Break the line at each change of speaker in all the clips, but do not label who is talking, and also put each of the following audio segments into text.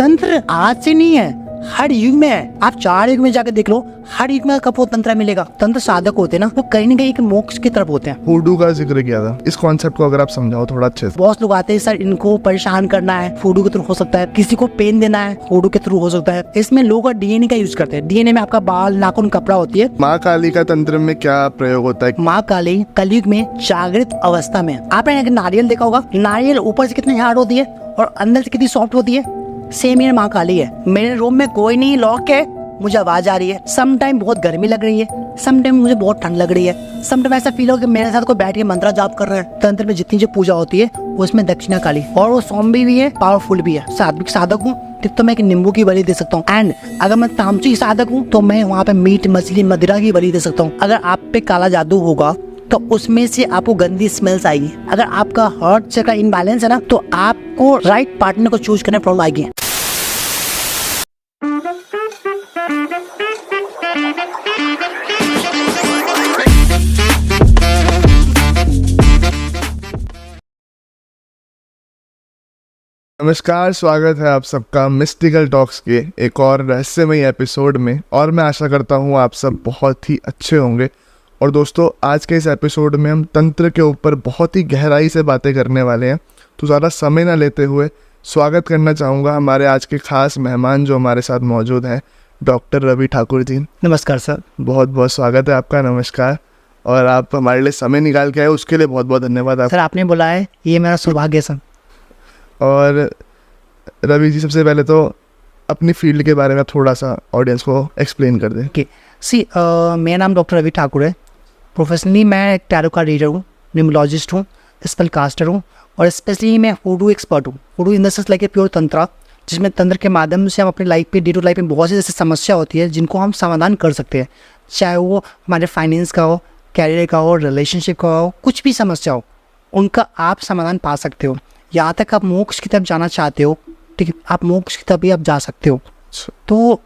तंत्र आज से नहीं है, हर युग में है। आप 4 युग में जाकर देख लो, हर युग में आपको तंत्र मिलेगा। तंत्र साधक होते हैं ना, वो कहीं ना कहीं एक मोक्ष की तरफ होते हैं।
फूडू का जिक्र किया था, इस कॉन्सेप्ट को अगर आप समझाओ थोड़ा अच्छे से।
बहुत लोग आते हैं, सर इनको परेशान करना है, फूडू के थ्रू हो सकता है। किसी को पेन देना है, फूडू के थ्रू हो सकता है। इसमें लोग डीएनए का यूज करते हैं। डीएनए में आपका बाल, नाखून, कपड़ा होती है।
माँ काली का तंत्र में क्या प्रयोग होता है?
माँ काली कलयुग में जागृत अवस्था में, आपने एक नारियल देखा होगा, नारियल ऊपर से कितनी हार्ड होती है और अंदर से कितनी सॉफ्ट होती है। सेम ये माँ काली है। मेरे रूम में कोई नहीं, लॉक है, मुझे आवाज आ रही है। सम टाइम बहुत गर्मी लग रही है, सम टाइम मुझे बहुत ठंड लग रही है। सम टाइम ऐसा फील हो कि मेरे साथ कोई बैठ के मंत्र जाप कर रहा है। तंत्र में जितनी जो पूजा होती है उसमें दक्षिणा काली, और वो सौम्य भी है, पावरफुल भी है। सात्विक साधक हूँ तो मैं एक नींबू की बलि दे सकता हूँ। एंड अगर मैं तामसिक साधक हूँ तो मैं वहाँ पे मीट, मछली, मदिरा की बलि दे सकता हूँ। अगर आप पे काला जादू होगा तो उसमें से आपको गंदी स्मेल्स आएगी। अगर आपका हार्ट चक्र का इनबैलेंस है ना, तो आपको राइट पार्टनर को चूज करने में प्रॉब्लम आएगी।
नमस्कार, स्वागत है आप सबका मिस्टिकल टॉक्स के एक और रहस्यमयी एपिसोड में। और मैं आशा करता हूँ आप सब बहुत ही अच्छे होंगे। और दोस्तों, आज के इस एपिसोड में हम तंत्र के ऊपर बहुत ही गहराई से बातें करने वाले हैं। तो ज़्यादा समय ना लेते हुए स्वागत करना चाहूँगा हमारे आज के खास मेहमान जो हमारे साथ मौजूद हैं, डॉक्टर रवि ठाकुर जी।
नमस्कार सर।
बहुत बहुत स्वागत है आपका। नमस्कार। और आप हमारे लिए समय निकाल के आए, उसके लिए बहुत बहुत धन्यवाद आप।
सर आपने बुलाया है, ये मेरा सौभाग्य है सर।
और रवि जी, सबसे पहले तो अपनी फील्ड के बारे में थोड़ा सा ऑडियंस को एक्सप्लेन कर दें।
ओके सी, मेरा नाम डॉक्टर रवि ठाकुर है। प्रोफेशनली मैं एक टैरो कार्ड रीडर हूँ, न्यूमरोलॉजिस्ट हूँ, स्पेल कास्टर हूँ, और स्पेशली मैं फूडू एक्सपर्ट हूँ। Voodoo in the sense like a pure tantra, जिसमें तंत्र के माध्यम से हम अपनी लाइफ पे, डे टू लाइफ में बहुत सी ऐसी समस्या होती है जिनको हम समाधान कर सकते हैं। चाहे वो हमारे फाइनेंस का हो, कैरियर का हो, रिलेशनशिप का हो, कुछ भी समस्या हो, उनका आप समाधान पा सकते हो। यहाँ तक आप मोक्ष की तरफ जाना चाहते हो, ठीक है, आप मोक्ष की तरफ भी आप जा सकते हो। तो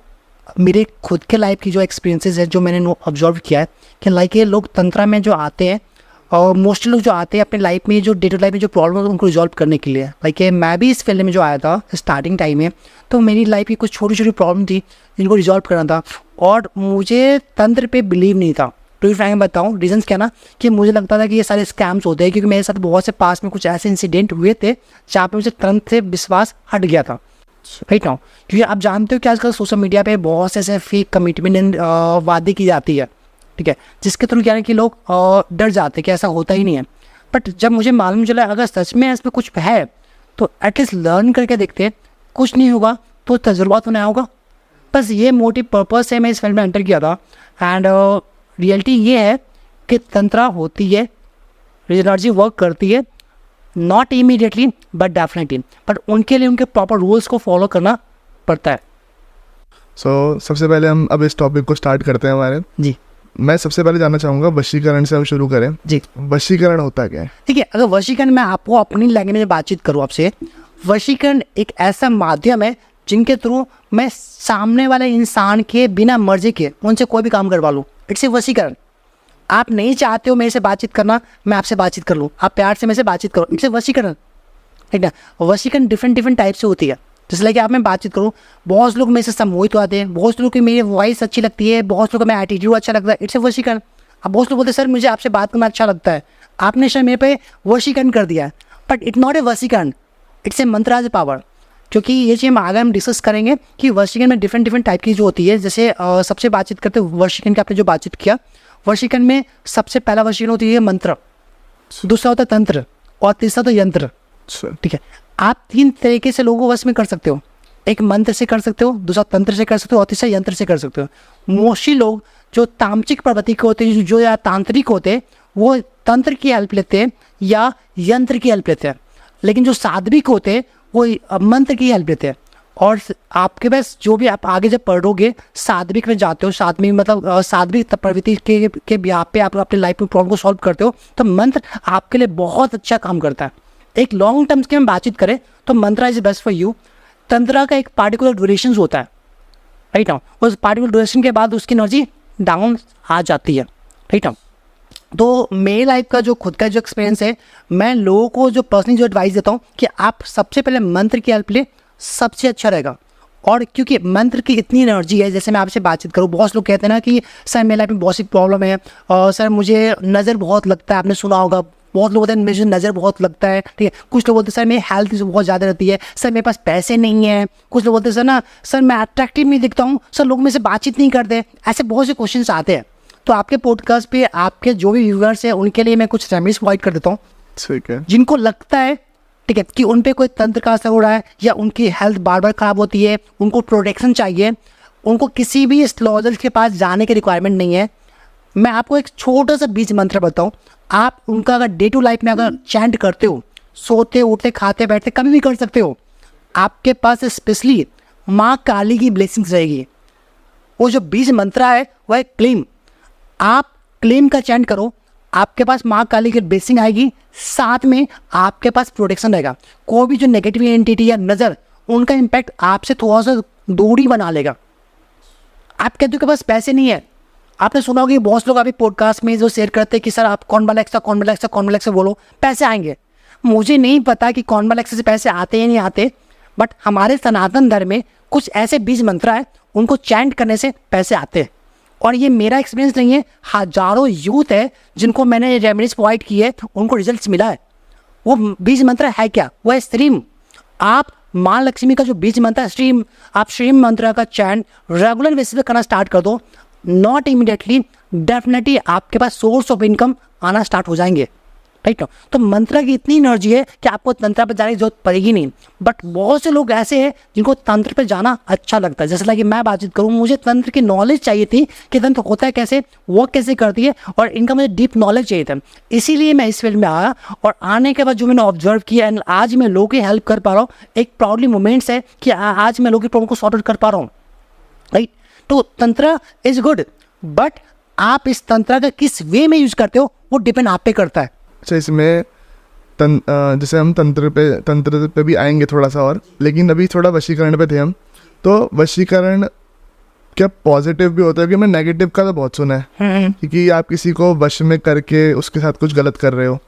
मेरे खुद के लाइफ की जो एक्सपीरियंसेस है, जो मैंने ऑब्जर्व किया है कि लाइक ये लोग तंत्र में जो आते हैं, और मोस्टली लोग जो आते हैं अपने लाइफ में जो डे टू लाइफ में जो प्रॉब्लम है उनको रिजॉल्व करने के लिए। लाइक मैं भी इस फील्ड में जो आया था स्टार्टिंग टाइम में, तो मेरी लाइफ की कुछ छोटी छोटी प्रॉब्लम थी जिनको रिजॉल्व करना था, और मुझे तंत्र पे बिलीव नहीं था। टू बी फ्रैंक बताऊँ, रीजंस क्या ना, कि मुझे लगता था कि ये सारे स्कैम्स होते हैं, क्योंकि मेरे साथ बहुत से पास में कुछ ऐसे इंसिडेंट हुए थे जहाँ पे मुझे तंत्र से विश्वास हट गया था। राइट नाउ, क्योंकि आप जानते हो कि आजकल सोशल मीडिया पे बहुत से ऐसे फेक कमिटमेंट वादे की जाती है, ठीक है, जिसके थ्रू क्या है कि लोग डर जाते हैं कि ऐसा होता ही नहीं है। बट जब मुझे मालूम चला अगर सच में इसमें कुछ है तो एटलीस्ट लर्न करके देखते हैं, कुछ नहीं होगा तो तजुर्बा तो नहीं होगा। बस ये मोटिव पर्पज से मैं इस फील्ड में एंटर किया था। एंड रियलिटी ये है कि तंत्र होती है, एनर्जी वर्क करती है, not immediately but definitely, but उनके लिए उनके प्रॉपर रूल्स को फॉलो करना पड़ता है।
सबसे पहले हम अब इस टॉपिक को स्टार्ट करते हैं हमारे।
जी,
मैं सबसे पहले जानना चाहूँगा, वशीकरण से हम शुरू करें।
जी,
वशीकरण होता क्या है?
ठीक है, अगर वशीकरण मैं आपको अपनी लैंग्वेज में बातचीत करूँ आपसे, वशीकरण एक ऐसा माध्यम है जिनके थ्रू मैं सामने वाले इंसान के बिना मर्जी के उनसे कोई भी काम करवा लूँ। It's a vashikaran. आप नहीं चाहते हो मेरे से बातचीत करना, मैं आपसे बातचीत कर लूँ, आप प्यार से मेरे से बातचीत करो, इट्स ए वशीकरण। ठीक है, वशीकरण डिफरेंट टाइप से होती है। जैसे लाइक आप मैं बातचीत करूँ, बहुत लोग मेरे से सम्मोहित होते हैं, बहुत लोग की मेरी वॉइस अच्छी लगती है, बहुत लोग का मेरा एटीट्यूड अच्छा लगता है, इट्स ए वशीकरण। अब बहुत लोग बोलते हैं सर मुझे आपसे बात करना अच्छा लगता है, आपने सर मेरे पे वशीकरण कर दिया है। But it not a vashikaran, it's a mantra's power. क्योंकि ये चीज़ हम आगे हम डिस्कस करेंगे कि वशीकरण में डिफरेंट टाइप की जो होती है। जैसे सबसे बातचीत करते हैं वशीकरण की, आपने जो बातचीत किया, वशीकरण में सबसे पहला वशीकरण होती है मंत्र, दूसरा होता है तंत्र, और तीसरा तो यंत्र। ठीक है, आप 3 तरीके से लोगों को वश में कर सकते हो। एक मंत्र से कर सकते हो, दूसरा तंत्र से कर सकते हो, और तीसरा यंत्र से कर सकते हो। मोस्टली लोग जो तामसिक प्रवृत्ति के होते हैं, जो या तांत्रिक होते हैं, वो तंत्र की हेल्प लेते हैं या यंत्र की हेल्प लेते हैं। लेकिन जो साध्विक होते हैं वो मंत्र की हेल्प लेते हैं। और आपके पास जो भी आप आगे जब पढ़ोगे, साध्विक में जाते हो, साध्विक मतलब साध्विक प्रवृत्ति के ब्याह पे आप अपने लाइफ में प्रॉब्लम को सॉल्व करते हो, तो मंत्र आपके लिए बहुत अच्छा काम करता है। एक लॉन्ग टर्म्स की हम बातचीत करें तो मंत्र इज बेस्ट फॉर यू। तंत्र का एक पार्टिकुलर ड्यूरेशन होता है, राइट नाउ, उस पार्टिकुलर ड्यूरेशन के बाद उसकी एनर्जी डाउन आ जाती है, राइट नाउ। तो मेरी लाइफ का जो खुद का जो एक्सपीरियंस है, मैं लोगों को जो पर्सनली जो एडवाइस देता हूँ कि आप सबसे पहले मंत्र की हेल्प ले, सबसे अच्छा रहेगा। और क्योंकि मंत्र की इतनी एनर्जी है, जैसे मैं आपसे बातचीत करूँ, बहुत लोग कहते हैं ना कि सर मेरे लाइफ में बहुत सी प्रॉब्लम है और सर मुझे नज़र बहुत लगता है, आपने सुना होगा, बहुत लोग बोलते हैं मुझे नज़र बहुत लगता है, ठीक है। कुछ लोग बोलते हैं सर मेरी हेल्थ बहुत ज़्यादा रहती है, सर मेरे पास पैसे नहीं है। कुछ लोग बोलते हैं सर ना सर मैं अट्रैक्टिव नहीं दिखता हूँ, सर लोग मेरे से बातचीत नहीं करते। ऐसे बहुत से क्वेश्चन आते हैं। तो आपके पॉडकास्ट पे आपके जो भी व्यूअर्स हैं उनके लिए मैं कुछ रेमेडीज प्रोवाइड कर देता हूँ,
ठीक है।
जिनको लगता है, ठीक है, कि उन पे कोई तंत्र का असर हो रहा है या उनकी हेल्थ बार बार ख़राब होती है, उनको प्रोटेक्शन चाहिए, उनको किसी भी एस्ट्रोलॉजर के पास जाने की रिक्वायरमेंट नहीं है। मैं आपको एक छोटा सा बीज मंत्र बताऊं, आप उनका अगर डे टू लाइफ में अगर चैंट करते हो, सोते उठते खाते बैठते कभी भी कर सकते हो, आपके पास स्पेशली माँ काली की ब्लेसिंग्स रहेगी। वो जो बीज मंत्र है वह क्लेम, आप क्लेम का चैंट करो, आपके पास माँ काली की ब्लेसिंग आएगी, साथ में आपके पास प्रोटेक्शन रहेगा। कोई भी जो नेगेटिव एंटिटी या नज़र, उनका इम्पैक्ट आपसे थोड़ा सा दूरी बना लेगा। आप कहते हो कि पास पैसे नहीं है, आपने सुना होगा कि बहुत लोग अभी पॉडकास्ट में जो शेयर करते हैं कि सर आप कॉन्वालेक्सा बोलो पैसे आएंगे। मुझे नहीं पता कि कॉन्वालेक्सा से पैसे आते या नहीं आते, बट हमारे सनातन धर्म में कुछ ऐसे बीज मंत्र है, उनको चैंट करने से पैसे आते हैं। और ये मेरा एक्सपीरियंस नहीं है, हजारों यूथ है जिनको मैंने रेमेडीज प्रोवाइड की है, उनको रिजल्ट मिला है। वो बीज मंत्र है क्या? वो है स्ट्रीम। आप माँ लक्ष्मी का जो बीज मंत्र है स्ट्रीम, आप स्ट्रीम मंत्र का चैंट रेगुलर बेसिस पे करना स्टार्ट कर दो, नॉट इमीडिएटली, डेफिनेटली आपके पास सोर्स ऑफ इनकम आना स्टार्ट हो जाएंगे, राइट। तो मंत्र की इतनी एनर्जी है कि आपको तंत्र पर जाने की जरूरत पड़ेगी नहीं। बट बहुत से लोग ऐसे हैं जिनको तंत्र पर जाना अच्छा लगता है। जैसे कि मैं बातचीत करूँ, मुझे तंत्र की नॉलेज चाहिए थी कि तंत्र होता है कैसे, वर्क कैसे करती है, और इनका मुझे डीप नॉलेज चाहिए था। इसीलिए मैं इस फील्ड में आया, और आने के बाद जो मैंने ऑब्जर्व किया एंड आज मैं लोगों की हेल्प कर पा रहा हूँ, एक प्राउडली मोमेंट्स है कि आज मैं लोगों की प्रॉब्लम को सॉर्ट आउट कर पा रहा हूँ, राइट। तो तंत्र इज गुड, बट आप इस तंत्र का किस वे में यूज करते हो वो डिपेंड आप पे करता है।
अच्छा, इसमें जैसे हम तंत्र पे भी आएंगे थोड़ा सा और, लेकिन अभी थोड़ा वशीकरण पे थे हम। तो वशीकरण क्या पॉजिटिव भी होता है? क्योंकि मैं नेगेटिव का तो बहुत सुना है क्योंकि आप किसी को वश में करके उसके साथ कुछ गलत कर रहे हो।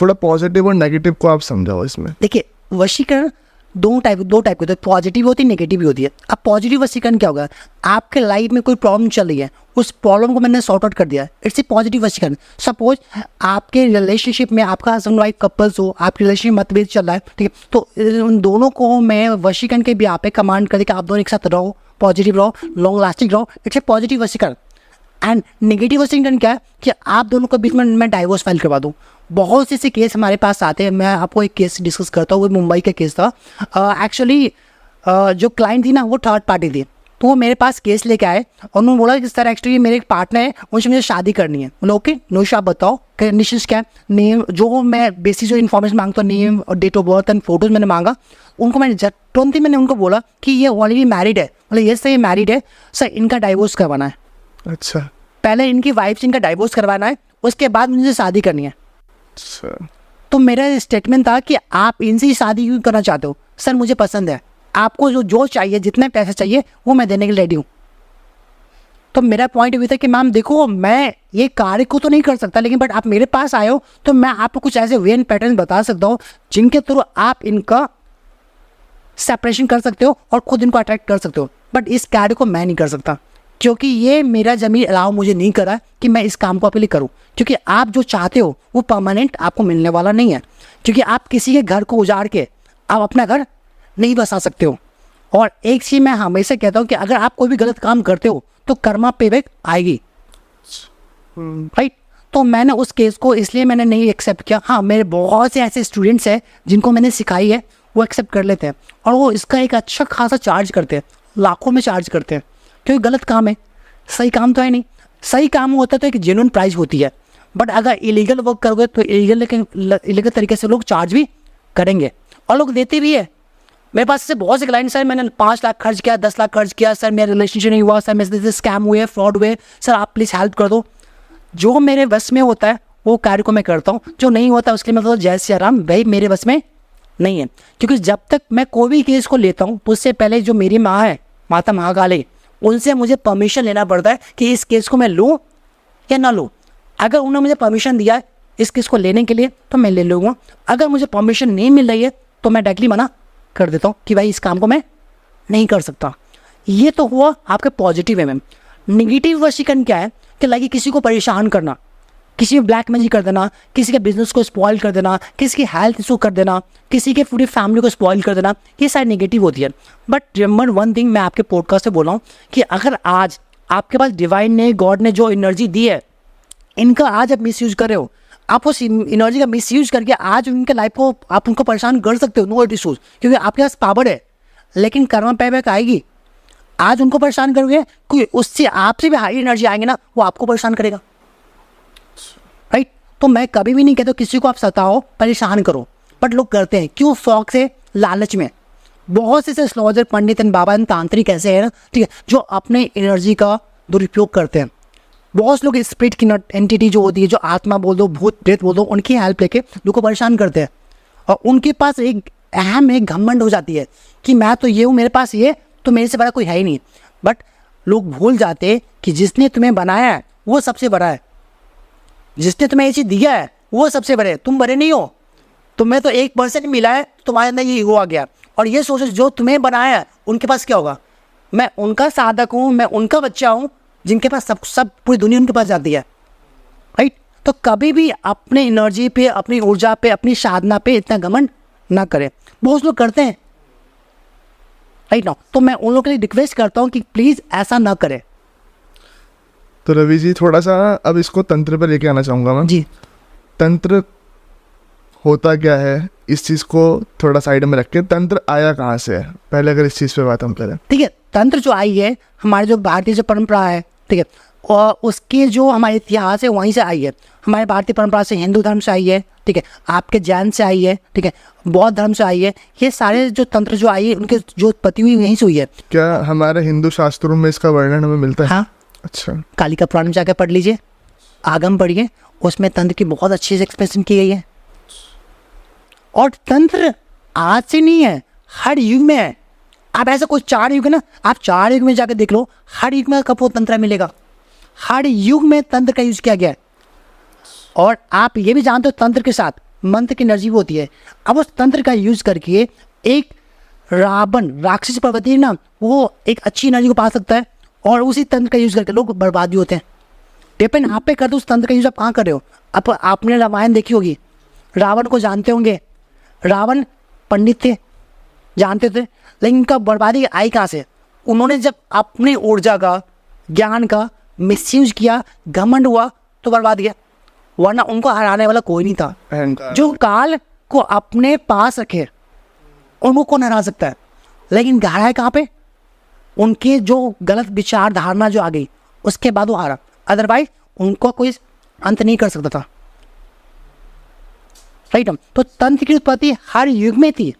थोड़ा पॉजिटिव और नेगेटिव को आप समझाओ इसमें।
देखिए, वशीकरण दो टाइप के होते हैं, पॉजिटिव होती है, नेगेटिव भी होती है। अब पॉजिटिव वशीकरण क्या होगा? आपके लाइफ में कोई प्रॉब्लम चल रही है, उस प्रॉब्लम को मैंने सॉर्ट आउट कर दिया, इट्स ए पॉजिटिव वशीकरण। सपोज आपके रिलेशनशिप में आपका हस्बैंड वाइफ कपल्स हो, आपके रिलेशनशिप मतभेद चल रहा है, ठीक है, तो उन दोनों को मैं वशीकरण के भी पे कमांड करके आप दोनों एक साथ रहो, पॉजिटिव रहो, लॉन्ग लास्टिंग रहो, it's a positive vashikaran. And negative वशीकरण क्या है कि आप दोनों के बीच में मैं डाइवोर्स फाइल करवा दूँ। बहुत से ऐसे केस हमारे पास आते हैं। मैं आपको एक केस डिस्कस करता हूँ, वो मुंबई का केस था। एक्चुअली जो क्लाइंट थी ना, वो थर्ड पार्टी थी, तो वो मेरे पास केस लेके आए और उन्होंने बोला कि सर एक्चुअली मेरे एक पार्टनर है, उनसे मुझे शादी करनी है। बोला ओके, नो इशू, आप बताओ कंडीशंस क्या है। नेम, जो मैं बेसिक जो इन्फॉर्मेशन मांगता हूँ, नेम और date of birth and photos मैंने मांगा। उनको मैंने तुरंत ही मैंने उनको बोला कि ये ऑलरेडी मैरिड है। बोले ये सर ये मैरिड है सर, इनका डाइवोर्स करवाना है।
अच्छा,
पहले इनकी वाइफ से इनका डाइवोर्स करवाना है, उसके बाद मुझे शादी करनी है। तो मेरा स्टेटमेंट था कि आप इनसे ही शादी क्यों करना चाहते हो? सर मुझे पसंद है, आपको जो चाहिए, जितने पैसे चाहिए वो मैं देने के लिए रेडी हूँ। तो मेरा पॉइंट भी था कि मैम देखो, मैं ये कार्य को तो नहीं कर सकता, लेकिन बट आप मेरे पास आए हो तो मैं आपको कुछ ऐसे वे एंड पैटर्न बता सकता हूँ जिनके थ्रू आप इनका सेपरेशन कर सकते हो और खुद इनको अट्रैक्ट कर सकते हो। बट इस कार्य को मैं नहीं कर सकता, क्योंकि ये मेरा ज़मीन अलाउ मुझे नहीं करा कि मैं इस काम को आपके लिए करूं। क्योंकि आप जो चाहते हो वो परमानेंट आपको मिलने वाला नहीं है, क्योंकि आप किसी के घर को उजाड़ के आप अपना घर नहीं बसा सकते हो। और एक चीज़ मैं हमेशा कहता हूँ कि अगर आप कोई भी गलत काम करते हो तो कर्मा पेबैक आएगी, राइट। तो मैंने उस केस को इसलिए मैंने नहीं एक्सेप्ट किया। हाँ, मेरे बहुत से ऐसे स्टूडेंट्स हैं जिनको मैंने सिखाई है, वो एक्सेप्ट कर लेते हैं और वो इसका एक अच्छा खासा चार्ज करते हैं, लाखों में चार्ज करते हैं, क्योंकि गलत काम है, सही काम तो है नहीं। सही काम होता है तो एक जेन्युइन प्राइस होती है, बट अगर इलीगल वर्क करोगे तो इलीगल तरीके से लोग चार्ज भी करेंगे और लोग देते भी है। मेरे पास से बहुत से क्लाइंट, सर मैंने 5 लाख खर्च किया, 10 लाख खर्च किया, सर मेरा रिलेशनशिप नहीं हुआ, सर मेरे से स्कैम हुए, फ्रॉड हुए, सर आप प्लीज़ हेल्प कर दो। जो मेरे बस में होता है वो कार्य को मैं करता हूँ, जो नहीं होता उसके लिए मैं तो जय श्री राम, भाई मेरे बस में नहीं है। क्योंकि जब तक मैं कोई भी केस को लेता हूँ तो उससे पहले जो मेरी माँ है, माता महाकाली, उनसे मुझे परमिशन लेना पड़ता है कि इस केस को मैं लूँ या ना लूँ। अगर उन्होंने मुझे परमिशन दिया है इस केस को लेने के लिए तो मैं ले लूँगा। अगर मुझे परमिशन नहीं मिल रही है तो मैं डायरेक्टली मना कर देता हूँ कि भाई इस काम को मैं नहीं कर सकता। ये तो हुआ आपके पॉजिटिव वे में। निगेटिव वशीकरण क्या है कि लाइक किसी को परेशान करना, किसी में ब्लैक मैजिक कर देना, किसी के बिजनेस को स्पॉइल कर देना, किसी की हेल्थ इशू कर देना, किसी के पूरी फैमिली को स्पॉइल कर देना, ये सारी नेगेटिव होती है। बट रिमेंबर वन थिंग, मैं आपके पॉडकास्ट से बोल रहा हूँ कि अगर आज आपके पास डिवाइन ने, गॉड ने जो एनर्जी दी है, इनका आज आप मिस यूज कर रहे हो, आप उस एनर्जी का मिस यूज करके आज उनके लाइफ को आप उनको परेशान कर सकते हो, नो इशूज, क्योंकि आपके पास पावर है। लेकिन कर्मा पैबैक आएगी, आज उनको परेशान करोगे, कोई उससे आपसे भी हाई एनर्जी आएंगे ना, वो आपको परेशान करेगा, राइट। तो मैं कभी भी नहीं कहता किसी को आप सताओ, परेशान करो, बट लोग करते हैं क्यों? शौक से, लालच में। बहुत से astrologer, Pandit and Baba and तांत्रिक ऐसे हैं ना, ठीक है, जो अपने एनर्जी का दुरुपयोग करते हैं। बहुत लोग स्पिरिट की एंटिटी जो होती है, जो आत्मा बोल दो, भूत प्रेत बोल दो, उनकी हेल्प लेके लोग को परेशान करते हैं। और उनके पास एक अहम एक घमंड हो जाती है कि मैं तो ये हूँ, मेरे पास ये, तो मेरे से बड़ा कोई है ही नहीं। बट लोग भूल जाते हैं कि जिसने तुम्हें बनाया है वो सबसे बड़ा है, जिसने तुम्हें ये चीज़ दिया है वो सबसे बड़े है, तुम बड़े नहीं हो। तुम्हें तो 1% मिला है, तुम्हारे अंदर ये ईगो आ गया। और ये सोचो जो तुम्हें बनाया है उनके पास क्या होगा? मैं उनका साधक हूँ, मैं उनका बच्चा हूँ, जिनके पास सब पूरी दुनिया उनके पास जाती है, राइट। तो कभी भी अपने एनर्जी पे, अपनी ऊर्जा पे, अपनी साधना पे इतना घमंड ना करें। बहुत लोग करते हैं, राइट ना। तो मैं उन लोगों के लिए रिक्वेस्ट करता हूँ कि प्लीज़ ऐसा ना करें।
तो रवि जी थोड़ा सा अब इसको तंत्र पर लेके आना चाहूँगा मैं
जी।
तंत्र होता क्या है, इस चीज़ को थोड़ा साइड में रख के तंत्र आया कहाँ से है, पहले अगर इस चीज़ पे बात हम करें।
ठीक है, तंत्र जो आई है हमारे जो भारतीय जो परंपरा है, ठीक है, और उसके जो हमारे इतिहास है वहीं से आई है। हमारे भारतीय परंपरा से, हिंदू धर्म से आई है, ठीक है, आपके जैन से आई है, ठीक है, बौद्ध धर्म से आई है। ये सारे जो तंत्र जो आई है उनके जो उत्पत्ति हुई यहीं से हुई है।
क्या हमारे हिंदू शास्त्रों में इसका वर्णन हमें मिलता है?
हाँ,
अच्छा।
कालिका पुराण में जाकर पढ़ लीजिए, आगम पढ़िए, उसमें तंत्र की बहुत अच्छी से एक्सप्रेशन की गई है। और तंत्र आज से नहीं है, हर युग में है। आप ऐसा कुछ 4 युग है ना, आप 4 युग में जाकर देख लो, हर युग में आपको तंत्र मिलेगा, हर युग में तंत्र का यूज किया गया है। और आप ये भी जानते हो तंत्र के साथ मंत्र की एनर्जी भी होती है। अब उस तंत्र का यूज करके एक रावण, राक्षस पर्वती है ना, वो एक अच्छी एनर्जी को पा सकता है, और उसी तंत्र का यूज करके लोग बर्बादी होते हैं। डिपेंड आप पे कर दो उस तंत्र का यूज आप कहाँ कर रहे हो। अब आपने रामायण देखी होगी, रावण को जानते होंगे, रावण पंडित थे, जानते थे, लेकिन इनका बर्बादी आई कहाँ से? उन्होंने जब अपनी ऊर्जा का, ज्ञान का मिसयूज किया, घमंड हुआ, तो बर्बाद गया। वरना उनको हराने वाला कोई नहीं था।
अहंकार।
जो काल को अपने पास रखे उनको कौन हरा सकता है? लेकिन हारा है कहाँ पे? उनके जो गलत विचार धारणा जो आ गई, उसके बाद वो हारा। अदरवाइज उनको कोई अंत नहीं कर सकता था, राइट। तो तंत्र की उत्पत्ति हर युग में थी,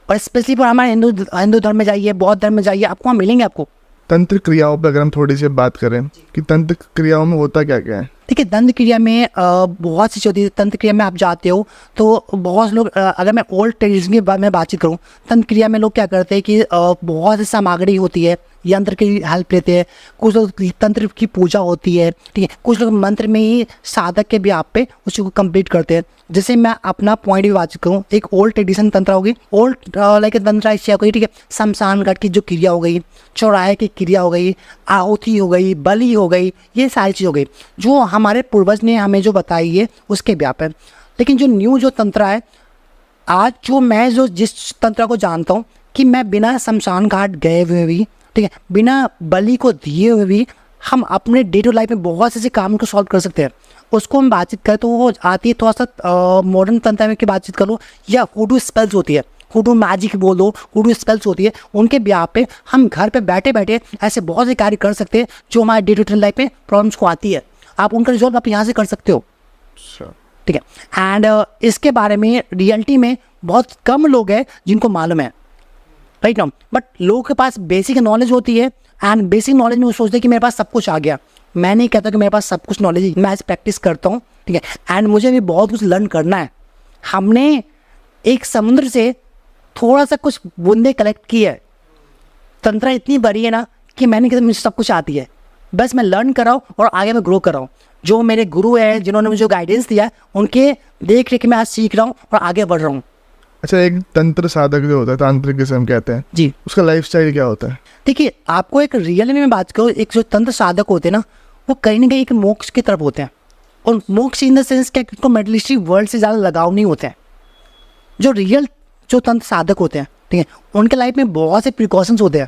और स्पेशली पर हमारे हिंदू धर्म में जाइए, बौद्ध धर्म में जाइए, आपको वहाँ मिलेंगे। आपको
तंत्र क्रियाओं पर अगर हम थोड़ी सी बात करें कि तंत्र क्रियाओं में होता क्या क्या है?
ठीक है, तंत्र क्रिया में बहुत सी चीज़ होती है। तंत्र क्रिया में आप जाते हो तो बहुत लोग, अगर मैं ओल्ड ट्रेडिशन की में बातचीत करूँ, तंत्र क्रिया में लोग क्या करते हैं कि बहुत सी सामग्री होती है, यंत्र की हेल्प लेते हैं। कुछ लोग तंत्र की पूजा होती है, ठीक है, कुछ लोग मंत्र में ही साधक के भी आप पे उसको कंप्लीट करते हैं। जैसे मैं अपना पॉइंट भी बातचीत करूँ, एक ओल्ड ट्रेडिशन तंत्र होगी, ओल्ड लाइक तंत्र ऐसी हो गई, ठीक है, शमशान घाट की जो क्रिया हो गई, चौराहे की क्रिया हो गई, आहुति हो गई, बलि हो गई, ये सारी चीज़ हो गई जो हमारे पूर्वज ने हमें जो बताई है उसके व्याप है। लेकिन जो न्यू जो तंत्र है आज, जो मैं जो जिस तंत्र को जानता हूँ कि मैं बिना शमशान घाट गए हुए भी, ठीक है, बिना बलि को दिए हुए भी हम अपने डे टू लाइफ में बहुत से काम को सॉल्व कर सकते हैं। उसको हम बातचीत करें तो वो आती है थोड़ा सा मॉडर्न तंत्र में की बातचीत करो, या हुडू स्पेल्स होती है, हुडू मैजिक बोलो, हुडू स्पेल्स होती है, उनके ब्याह पे हम घर पे बैठे बैठे ऐसे बहुत से कार्य कर सकते हैं जो हमारे डे टू डे लाइफ में प्रॉब्लम्स को आती है। आप उनका रिजॉल्व आप यहाँ से कर सकते हो, ठीक है। एंड इसके बारे में रियलिटी में बहुत कम लोग हैं जिनको मालूम है, राइट ना। बट लोगों के पास बेसिक नॉलेज होती है, एंड बेसिक नॉलेज में वो सोचते हैं कि मेरे पास सब कुछ आ गया। मैं नहीं कहता कि मेरे पास सब कुछ नॉलेज, मैं ऐसे प्रैक्टिस करता हूँ, ठीक है, एंड मुझे भी बहुत कुछ लर्न करना है। हमने एक समुद्र से थोड़ा सा कुछ बूंदे कलेक्ट की है। तंत्र इतनी बड़ी है ना कि मैंने कहता मुझे सब कुछ आती है, बस मैं लर्न कर रहा हूँ और आगे मैं ग्रो कर रहा हूँ। जो मेरे गुरु हैं जिन्होंने मुझे गाइडेंस दिया है, उनके देख रेख में आज सीख रहा हूँ और आगे बढ़ रहा हूँ।
अच्छा, एक तंत्र साधक जो होता है, तांत्रिक जिसे हम कहते हैं,
जी
उसका लाइफस्टाइल क्या होता है?
देखिए, आपको एक रियल में बात करूँ, एक जो तंत्र साधक होते हैं ना, वो कहीं ना कहीं एक मोक्ष की तरफ होते हैं। और मोक्ष इन द सेंस क्या, उनको मेटलिस्टिक वर्ल्ड से ज़्यादा लगाव नहीं होते हैं। जो रियल जो तंत्र साधक होते हैं, ठीक है, उनके लाइफ में बहुत से प्रिकॉशंस होते हैं,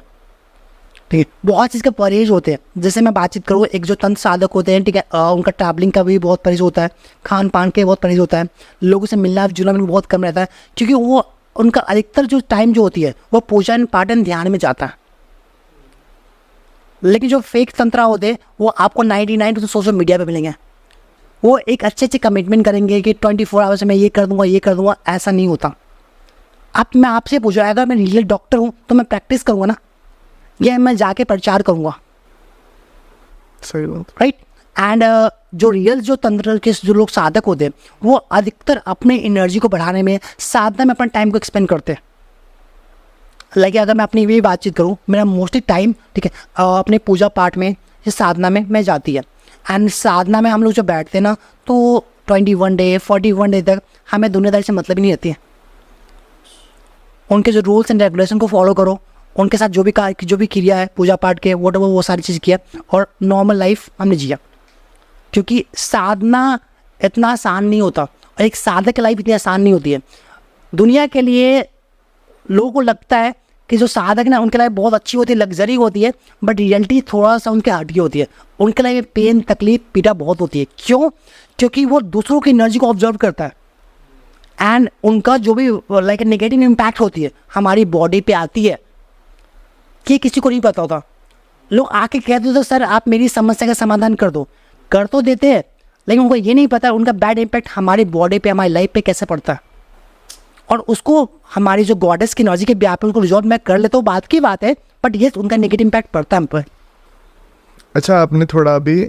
ठीक है, बहुत चीज़ के परहेज होते हैं। जैसे मैं बातचीत करूँ, एक जो तंत्र साधक होते हैं, ठीक है, उनका ट्रैवलिंग का भी बहुत परहेज होता है, खान पान के बहुत परहेज होता है, लोगों से मिलना जुलना भी बहुत कम रहता है, क्योंकि वो उनका अधिकतर जो टाइम जो होती है वो पूजा एंड पाठ एंड ध्यान में जाता है। लेकिन जो फेक तंत्रा होते हैं वो आपको 99 तो सोशल मीडिया पे मिलेंगे। वो एक अच्छे कमिटमेंट करेंगे कि 24 आवर्स में ये कर दूंगा, ऐसा नहीं होता। अब मैं आपसे पूछ रहा, अगर मैं रियल डॉक्टर हूँ तो मैं प्रैक्टिस करूँगा ना, या मैं जाके प्रचार करूँगा?
सही बात।
राइट। एंड जो रियल जो तंत्र के जो लोग साधक होते हैं, वो अधिकतर अपने एनर्जी को बढ़ाने में, साधना में अपना टाइम को एक्सपेंड करते हैं। लाइक अगर मैं अपनी भी बातचीत करूँ, मेरा मोस्टली टाइम, ठीक है, अपने पूजा पाठ में या साधना में मैं जाती है। एंड साधना में हम लोग जब बैठते हैं ना, तो 21 डे 41 डे तक हमें दुनियादारी से मतलब ही नहीं रहती है। उनके जो रूल्स एंड रेगुलेशन को फॉलो करो, उनके साथ जो भी क्रिया है पूजा पाठ के, वो सारी चीज़ किया और नॉर्मल लाइफ हमने जिया। क्योंकि साधना इतना आसान नहीं होता, और एक साधक की लाइफ इतनी आसान नहीं होती है। दुनिया के लिए लोगों को लगता है कि जो साधक ना, उनकी लाइफ बहुत अच्छी होती है, लग्जरी होती है, बट रियलिटी थोड़ा सा उनके हटके होती है। उनके लाइफ में पेन, तकलीफ, पीड़ा बहुत होती है। क्यों? क्योंकि वो दूसरों की एनर्जी को ऑब्जर्व करता है, एंड उनका जो भी लाइक नेगेटिव इम्पैक्ट होती है हमारी बॉडी पे आती है, कि किसी को नहीं पता होता। लोग आके कहते होते, सर आप मेरी समस्या का समाधान कर दो, कर तो देते हैं, लेकिन उनको ये नहीं पता उनका बैड इम्पैक्ट हमारी बॉडी पे, हमारी लाइफ पे कैसे पड़ता है। और उसको हमारी जो गॉडेस की एनर्जी के ब्याह पे उनको रिजॉल्व मैं कर लेता हूँ, बात की बात है, बट ये उनका नेगेटिव इम्पैक्ट पड़ता है हम पर।
अच्छा, आपने थोड़ा अभी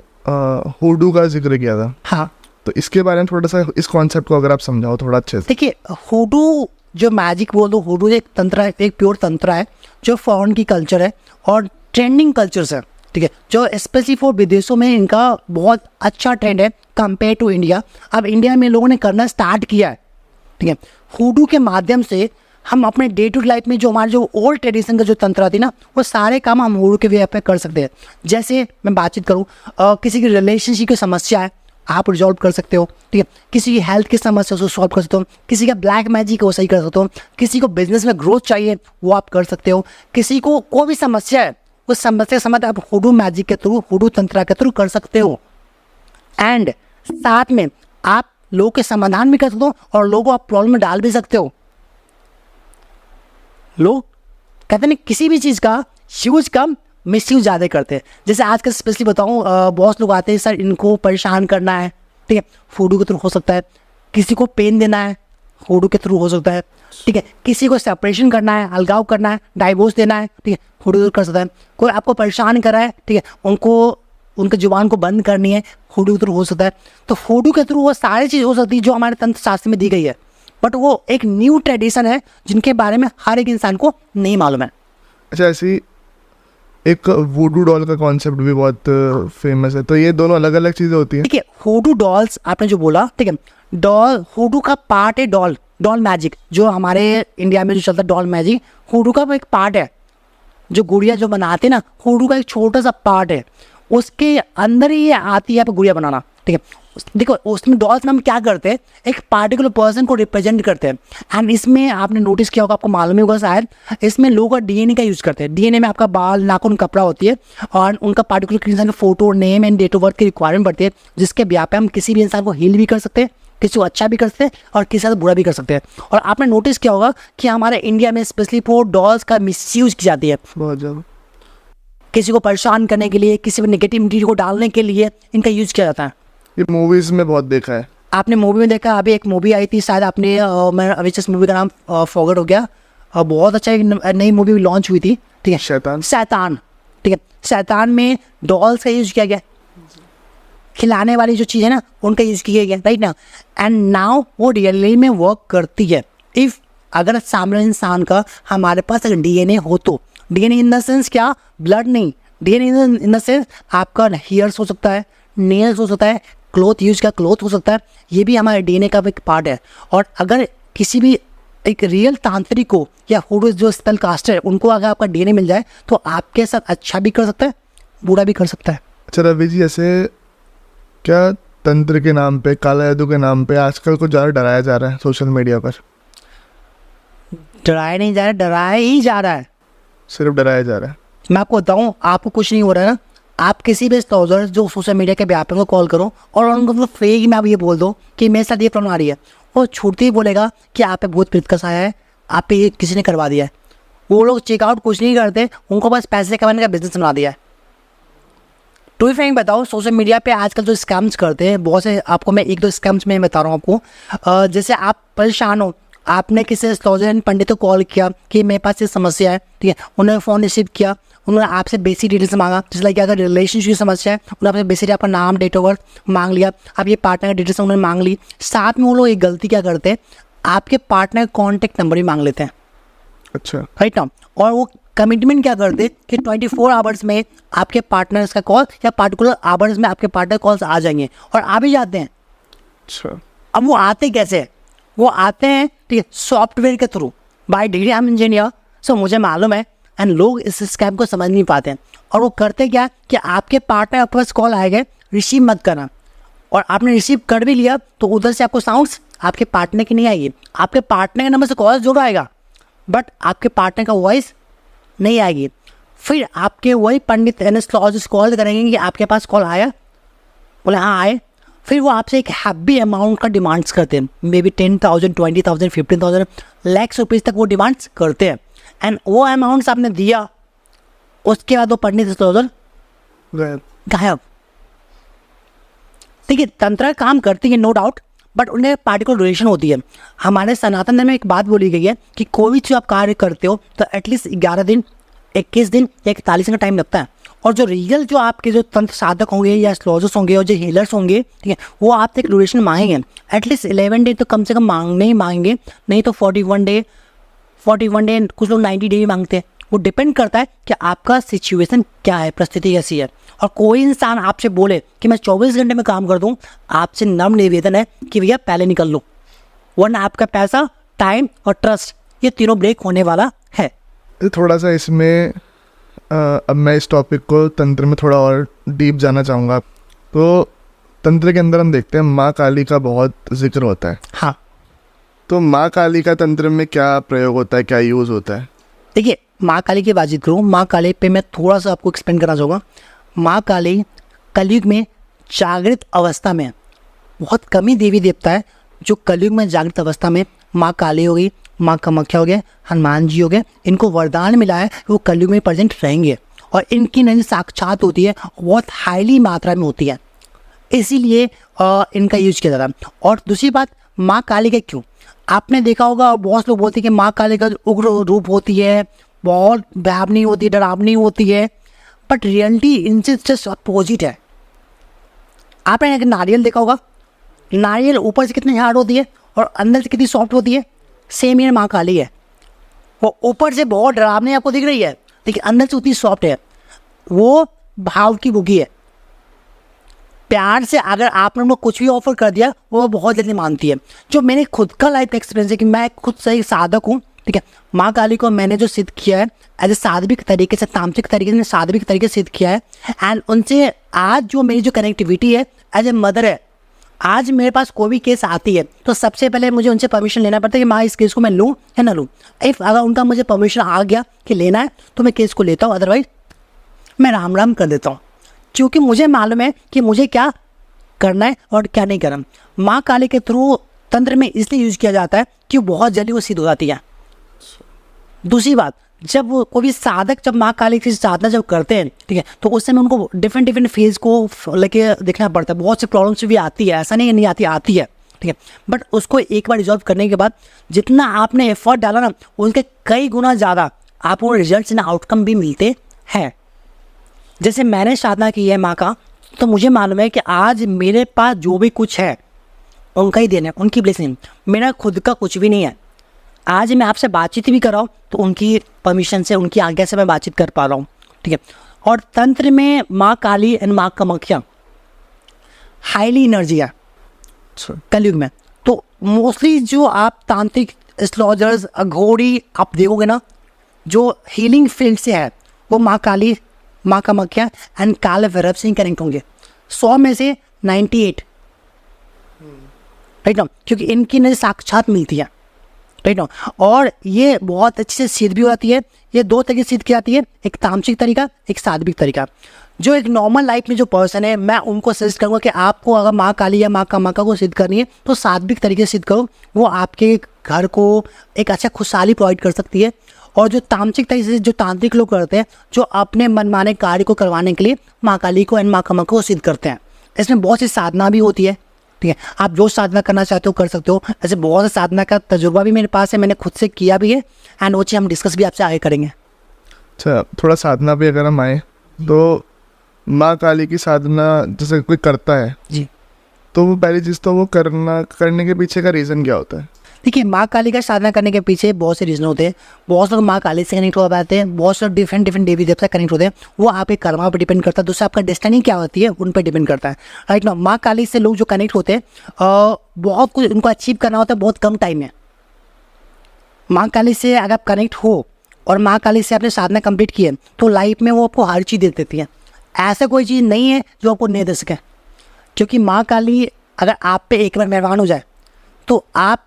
हुडू का जिक्र किया था,
हाँ,
तो इसके बारे में थोड़ा सा इस कॉन्सेप्ट को अगर आप समझाओ थोड़ा अच्छे से।
देखिए, हुडू जो मैजिक बोल दो, हुडू एक तंत्र है, एक प्योर तंत्र है जो फॉरेन की कल्चर है और ट्रेंडिंग कल्चर्स है, ठीक है, जो स्पेशली फॉर विदेशों में इनका बहुत अच्छा ट्रेंड है कंपेयर टू इंडिया। अब इंडिया में लोगों ने करना स्टार्ट किया है, ठीक है। हुडू के माध्यम से हम अपने डे टू लाइफ में जो हमारे जो ओल्ड ट्रेडिशन का जो तंत्र थी ना, वो सारे काम हम हुडू के वे पे कर सकते हैं। जैसे मैं बातचीत करूँ, किसी की रिलेशनशिप की समस्या है, आप रिजॉल्व कर सकते हो, ठीक है। किसी की हेल्थ की समस्या उसको सॉल्व कर सकते हो, किसी का ब्लैक मैजिक है वो सही कर सकते हो, किसी को बिजनेस में ग्रोथ चाहिए वो आप कर सकते हो, किसी को कोई भी समस्या है उस समस्या का समाधान आप हुडू मैजिक के थ्रू, हुडू तंत्र के थ्रू कर सकते हो। एंड साथ में आप लोगों के समाधान भी कर सकते हो और लोगों को आप प्रॉब्लम में डाल भी सकते हो। लोग कहते हैं किसी भी चीज़ का यूज कम, मिस यूज ज़्यादा करते हैं। जैसे आजकल स्पेशली बताऊँ, बहुत लोग आते हैं, सर इनको परेशान करना है, ठीक है, हुडू के थ्रू हो सकता है। किसी को पेन देना है, हुडू के थ्रू हो सकता है, ठीक है। किसी को सेपरेशन करना है, अलगाव करना है, डाइवोर्स देना है, ठीक है, हुडू कर सकता है। कोई आपको परेशान कर रहा है, ठीक है, उनको उनके जुबान को बंद करनी है, हुडू के थ्रू हो सकता है। तो हुडू के थ्रू वो सारी चीज़ हो सकती है जो हमारे तंत्र शास्त्र में दी गई है, बट वो एक न्यू ट्रेडिशन है जिनके बारे में हर एक इंसान को नहीं मालूम है।
अच्छा, ऐसी एक वुडू डॉल का कॉन्सेप्ट भी बहुत फेमस है, तो ये दोनों अलग अलग चीज़ें होती हैं।
ठीक है, हुडू डॉल्स आपने जो बोला, ठीक है, डॉल हुडू का पार्ट है, डॉल मैजिक जो हमारे इंडिया में जो चलता है, डॉल मैजिक हुडू का एक पार्ट है। जो गुड़िया जो बनाते हैं ना, हुडू का एक छोटा सा पार्ट है, उसके अंदर ही ये आती है गुड़िया बनाना, ठीक है। देखो उसमें डॉल्स में हम क्या करते हैं, एक पार्टिकुलर पर्सन को रिप्रेजेंट करते हैं। एंड इसमें आपने नोटिस किया होगा, आपको मालूम ही होगा शायद, इसमें लोग का डीएनए का यूज़ करते हैं। डीएनए में आपका बाल, नाखून, कपड़ा होती है और उनका पार्टिकुलर इंसान का photo, name and date of birth की रिक्वायरमेंट पड़ती है, जिसके ब्याह पे हम किसी भी इंसान को हील भी कर सकते हैं, किसी को अच्छा भी कर सकते हैं और किसी से बुरा भी कर सकते हैं। और आपने नोटिस किया होगा कि हमारे इंडिया में स्पेशली फॉर डॉल्स का मिसयूज की जाती है
बहुत ज़्यादा।
किसी को परेशान करने के लिए, किसी को नेगेटिविटी को डालने के लिए इनका यूज़ किया जाता है।
ये मूवीज में बहुत देखा है।
आपने मूवी में देखा, अभी एक मूवी आई थी शायद आपने, मैं अभी जिस मूवी का नाम फॉरगेट हो गया, बहुत अच्छा एक नई मूवी लॉन्च हुई थी, ठीक है, शैतान, ठीक है। शैतान में डॉल्स का यूज किया गया, खिलाने वाली जो चीज़ है ना उनका यूज किया गया, राइट ना। एंड नाउ वो रियली में वर्क करती है। इफ़ अगर सामने इंसान का हमारे पास अगर डीएनए हो तो, डीएनए इन द सेंस क्या, ब्लड नहीं, डीएनए इन द सेंस आपका हेयर्स हो सकता है, नेल्स हो सकता है, क्लॉथ यूज का क्लॉथ हो सकता है, ये भी हमारे डीएनए का एक पार्ट है। और अगर किसी भी एक रियल तांत्रिक को या हुडू जो स्पेल कास्टर है उनको अगर आपका डीएनए मिल जाए तो आपके साथ अच्छा भी कर सकता है, बुरा भी कर सकता है।
अच्छा रवि जी, ऐसे क्या तंत्र के नाम पे, काला जादू के नाम पे आजकल को ज़्यादा डराया जा रहा है सोशल मीडिया पर?
डराया नहीं जा रहा है, डराया ही जा रहा है।
सिर्फ डराया जा रहा है।
मैं आपको बताऊँ, आपको कुछ नहीं हो रहा है ना, आप किसी भी स्टॉजर जो सोशल मीडिया के व्यापार को कॉल करो और उनको फेक में आप ये बोल दो कि मेरे साथ ये प्रॉब्लम आ रही है, वो छूटते ही बोलेगा कि आप पे भूत प्रेत का साया है, आप पे ये किसी ने करवा दिया है। वो लोग चेकआउट कुछ नहीं करते, उनको बस पैसे कमाने का बिजनेस बना दिया है। टू बी फ्रैंक बताओ, सोशल मीडिया पे आजकल जो स्कैम्स करते हैं बहुत से, आपको मैं एक दो स्कैम्स में बता रहा हूँ आपको। जैसे आप परेशान हो, आपने किसी एस्ट्रोलॉजर पंडित को कॉल किया कि मेरे पास ये समस्या है, ठीक है, उन्होंने फ़ोन रिसीव किया, उन्होंने आपसे बेसिक डिटेल्स मांगा, जैसे कि अगर रिलेशनशिप की समस्या है उन्होंने आपसे बेसिक आपका नाम, डेट ऑफ बर्थ मांग लिया, आप ये पार्टनर की डिटेल्स उन्होंने मांग ली। साथ में वो लोग एक गलती क्या करते हैं, आपके पार्टनर का कॉन्टैक्ट नंबर भी मांग लेते हैं।
अच्छा,
राइट ना। और वो कमिटमेंट क्या करते कि 24 आवर्स में आपके पार्टनर्स का कॉल या पार्टिकुलर आवर्स में आपके पार्टनर कॉल्स आ जाएंगे और आ भी जाते हैं।
अच्छा,
अब वो आते कैसे, वो आते हैं ठीक है सॉफ्टवेयर के through. By degree I am engineer, so मुझे मालूम है। एंड लोग इस स्कैम को समझ नहीं पाते हैं और वो करते क्या कि आपके पार्टनर आपके पास कॉल आएगा, रिसीव मत करना, और आपने रिसीव कर भी लिया तो उधर से आपको साउंड्स आपके पार्टनर की नहीं आएगी, आपके पार्टनर के नंबर से कॉल जरूर आएगा बट आपके पार्टनर का वॉइस नहीं आएगी। फिर आपके वही पंडित एस्ट्रोलॉजिस्ट कॉल करेंगे कि आपके पास कॉल आया, बोले हाँ आए। फिर वो आपसे एक हैवी अमाउंट का डिमांड्स करते हैं, मे बी 10,000, 20,000, 15,000 लाख रुपीज़ तक वो डिमांड्स करते हैं। एंड वो अमाउंट्स आपने दिया, उसके बाद वो पंडित एस्ट्रोलॉजर गायब। देखिए तंत्र काम करती है नो डाउट, बट उन्हें पार्टिकुलर ड्यूरेशन होती है। हमारे सनातन धर्म में एक बात बोली गई है कि कोई भी चीज़ आप कार्य करते हो तो एटलीस्ट 11 दिन, 21 दिन या 41 दिन का टाइम लगता है। और जो रियल जो आपके जो तंत्र साधक होंगे या एस्ट्रोलॉजर्स होंगे और जो हीलर्स होंगे, ठीक है, वो आपसे एक ड्यूरेशन मांगेंगे, एटलीस्ट 11 डे तो कम से कम मांगने ही मांगेंगे, नहीं तो 41 डे, कुछ लोग 90 डे भी मांगते हैं। वो डिपेंड करता है कि आपका सिचुएशन क्या है, परिस्थिति कैसी है। और कोई इंसान आपसे बोले कि मैं 24 घंटे में काम कर दूं, आपसे नम्र निवेदन है कि भैया पहले निकल लो, वरना आपका पैसा, टाइम और ट्रस्ट ये तीनों ब्रेक होने वाला है।
थोड़ा सा इसमें अब मैं इस टॉपिक को तंत्र में थोड़ा और डीप जाना चाहूँगा। तो तंत्र के अंदर हम देखते हैं माँ काली का बहुत जिक्र होता है।
हाँ,
तो माँ काली का तंत्र में क्या प्रयोग होता है, क्या यूज़ होता है?
देखिए माँ काली की बातचीत करूँ, माँ काली पे मैं थोड़ा सा आपको एक्सप्लेन करना चाहूँगा। माँ काली कलयुग में जागृत अवस्था में, बहुत कम ही देवी देवता है जो कलयुग में जागृत अवस्था में, माँ काली हो गई, माँ कामाख्या हो गए, हनुमान जी हो गए, इनको वरदान मिला है वो कलयुग में प्रेजेंट रहेंगे और इनकी नदी साक्षात होती है, बहुत हाईली मात्रा में होती है, इसीलिए इनका यूज किया जाता है। और दूसरी बात, माँ काली का क्यों, आपने देखा होगा बहुत लोग बोलते हैं कि माँ काली का उग्र रूप होती है, बहुत भयावनी होती है, डरावनी होती है, बट रियलिटी इनसे जस्ट अपोजिट है। आपने एक नारियल देखा होगा, नारियल ऊपर से कितनी हार्ड होती है और अंदर से कितनी सॉफ्ट होती है, सेम ये माँ काली है। वो ऊपर से बहुत डरावनी आपको दिख रही है लेकिन अंदर से उतनी सॉफ्ट है, वो भाव की बुगी है। प्यार से अगर आपने उनको कुछ भी ऑफर कर दिया वो बहुत जल्दी मानती है। जो मैंने खुद का लाइफ एक्सपीरियंस है कि मैं खुद से एक साधक हूँ, ठीक है, माँ काली को मैंने जो सिद्ध किया है एज ए साधविक तरीके से, तांत्रिक तरीके से, साधविक तरीके से सिद्ध किया है। एंड उनसे आज जो मेरी जो कनेक्टिविटी है एज ए मदर है, आज मेरे पास कोई भी केस आती है तो सबसे पहले मुझे उनसे परमिशन लेना पड़ता है कि माँ इस केस को मैं लूँ या ना लूँ। इफ़ अगर उनका मुझे परमिशन आ गया कि लेना है तो मैं केस को लेता हूँ, अदरवाइज मैं राम राम कर देता हूँ, क्योंकि मुझे मालूम है कि मुझे क्या करना है और क्या नहीं करना। माँ काली के थ्रू तंत्र में इसलिए यूज किया जाता है कि बहुत जल्दी वो सिद्ध हो जाती है। दूसरी बात, जब वो कोई भी साधक जब माँ काली की साधना जब करते हैं, ठीक है, तो उस समय उनको डिफरेंट फेज को लेके देखना पड़ता है। बहुत सी प्रॉब्लम्स भी आती है, ऐसा नहीं है नहीं आती, आती है, ठीक है, बट उसको एक बार रिजॉल्व करने के बाद जितना आपने एफर्ट डाला ना उनके कई गुना ज़्यादा आपको रिजल्ट्स ना आउटकम भी मिलते हैं। जैसे मैंने साधना की है माँ का, तो मुझे मालूम है कि आज मेरे पास जो भी कुछ है उनका ही देना है, उनकी ब्लेसिंग, मेरा खुद का कुछ भी नहीं है। आज मैं आपसे बातचीत भी कर रहा हूँ तो उनकी परमिशन से, उनकी आज्ञा से मैं बातचीत कर पा रहा हूँ, ठीक है। और तंत्र में माँ काली एंड माँ कामाख्या हाईली एनर्जी है कलयुग में। तो मोस्टली जो आप तांत्रिक एस्ट्रोलॉजर्स, अघोरी आप देखोगे ना, जो हीलिंग फील्ड से है वो माँ काली, माँ कामाख्या एंड काल भैरव से कनेक्ट होंगे। 100 में से 98, राइट ना, क्योंकि इनकी नजर साक्षात मिलती है, राइट ना। और ये बहुत अच्छे से सिद्ध भी हो जाती है। ये 2 तरीके से सिद्ध की जाती है, एक तामसिक तरीका, एक सात्विक तरीका। जो एक नॉर्मल लाइफ में जो पर्सन है, मैं उनको सजेस्ट करूँगा कि आपको अगर माँ काली या माँ कामाख्या को सिद्ध करनी है तो सात्विक तरीके से सिद्ध करो। वो आपके घर को एक अच्छा खुशहाली प्रोवाइड कर सकती है। और जो तामसिक तरीके से जो तांत्रिक लोग करते हैं, जो अपने मनमाने कार्य को करवाने के लिए माँ काली को एंड माँ कामाख्या को सिद्ध करते हैं, इसमें बहुत सी साधना भी होती है, ठीक है। आप जो साधना करना चाहते हो कर सकते हो। ऐसे बहुत से साधना का तजुर्बा भी मेरे पास है, मैंने खुद से किया भी है एंड वो चीज़ हम डिस्कस भी आपसे आगे करेंगे।
अच्छा, थोड़ा साधना पे अगर हम आए तो माँ काली की साधना जैसे कोई करता है
जी,
तो वो पहली चीज़ तो वो करने के पीछे का रीज़न क्या होता है?
देखिए, माँ काली का साधना करने के पीछे बहुत से रीजन होते हैं। बहुत लोग माँ काली से कनेक्ट हो पाते हैं, बहुत से डिफरेंट देवी देवता से कनेक्ट होते हैं। वो आपके कर्मा पर डिपेंड करता है, दूसरा आपका डेस्टिनी क्या होती है उन पर डिपेंड करता है, राइट ना। माँ काली से लोग जो कनेक्ट होते हैं, बहुत कुछ उनको अचीव करना होता है बहुत कम टाइम में। माँ काली से अगर आप कनेक्ट हो और माँ काली से आपने साधना कंप्लीट की है तो लाइफ में वो आपको हर चीज़ दे देती है। ऐसा कोई चीज़ नहीं है जो आपको नहीं दे सके, क्योंकि माँ काली अगर आप पे एक बार मेहरबान हो जाए तो आप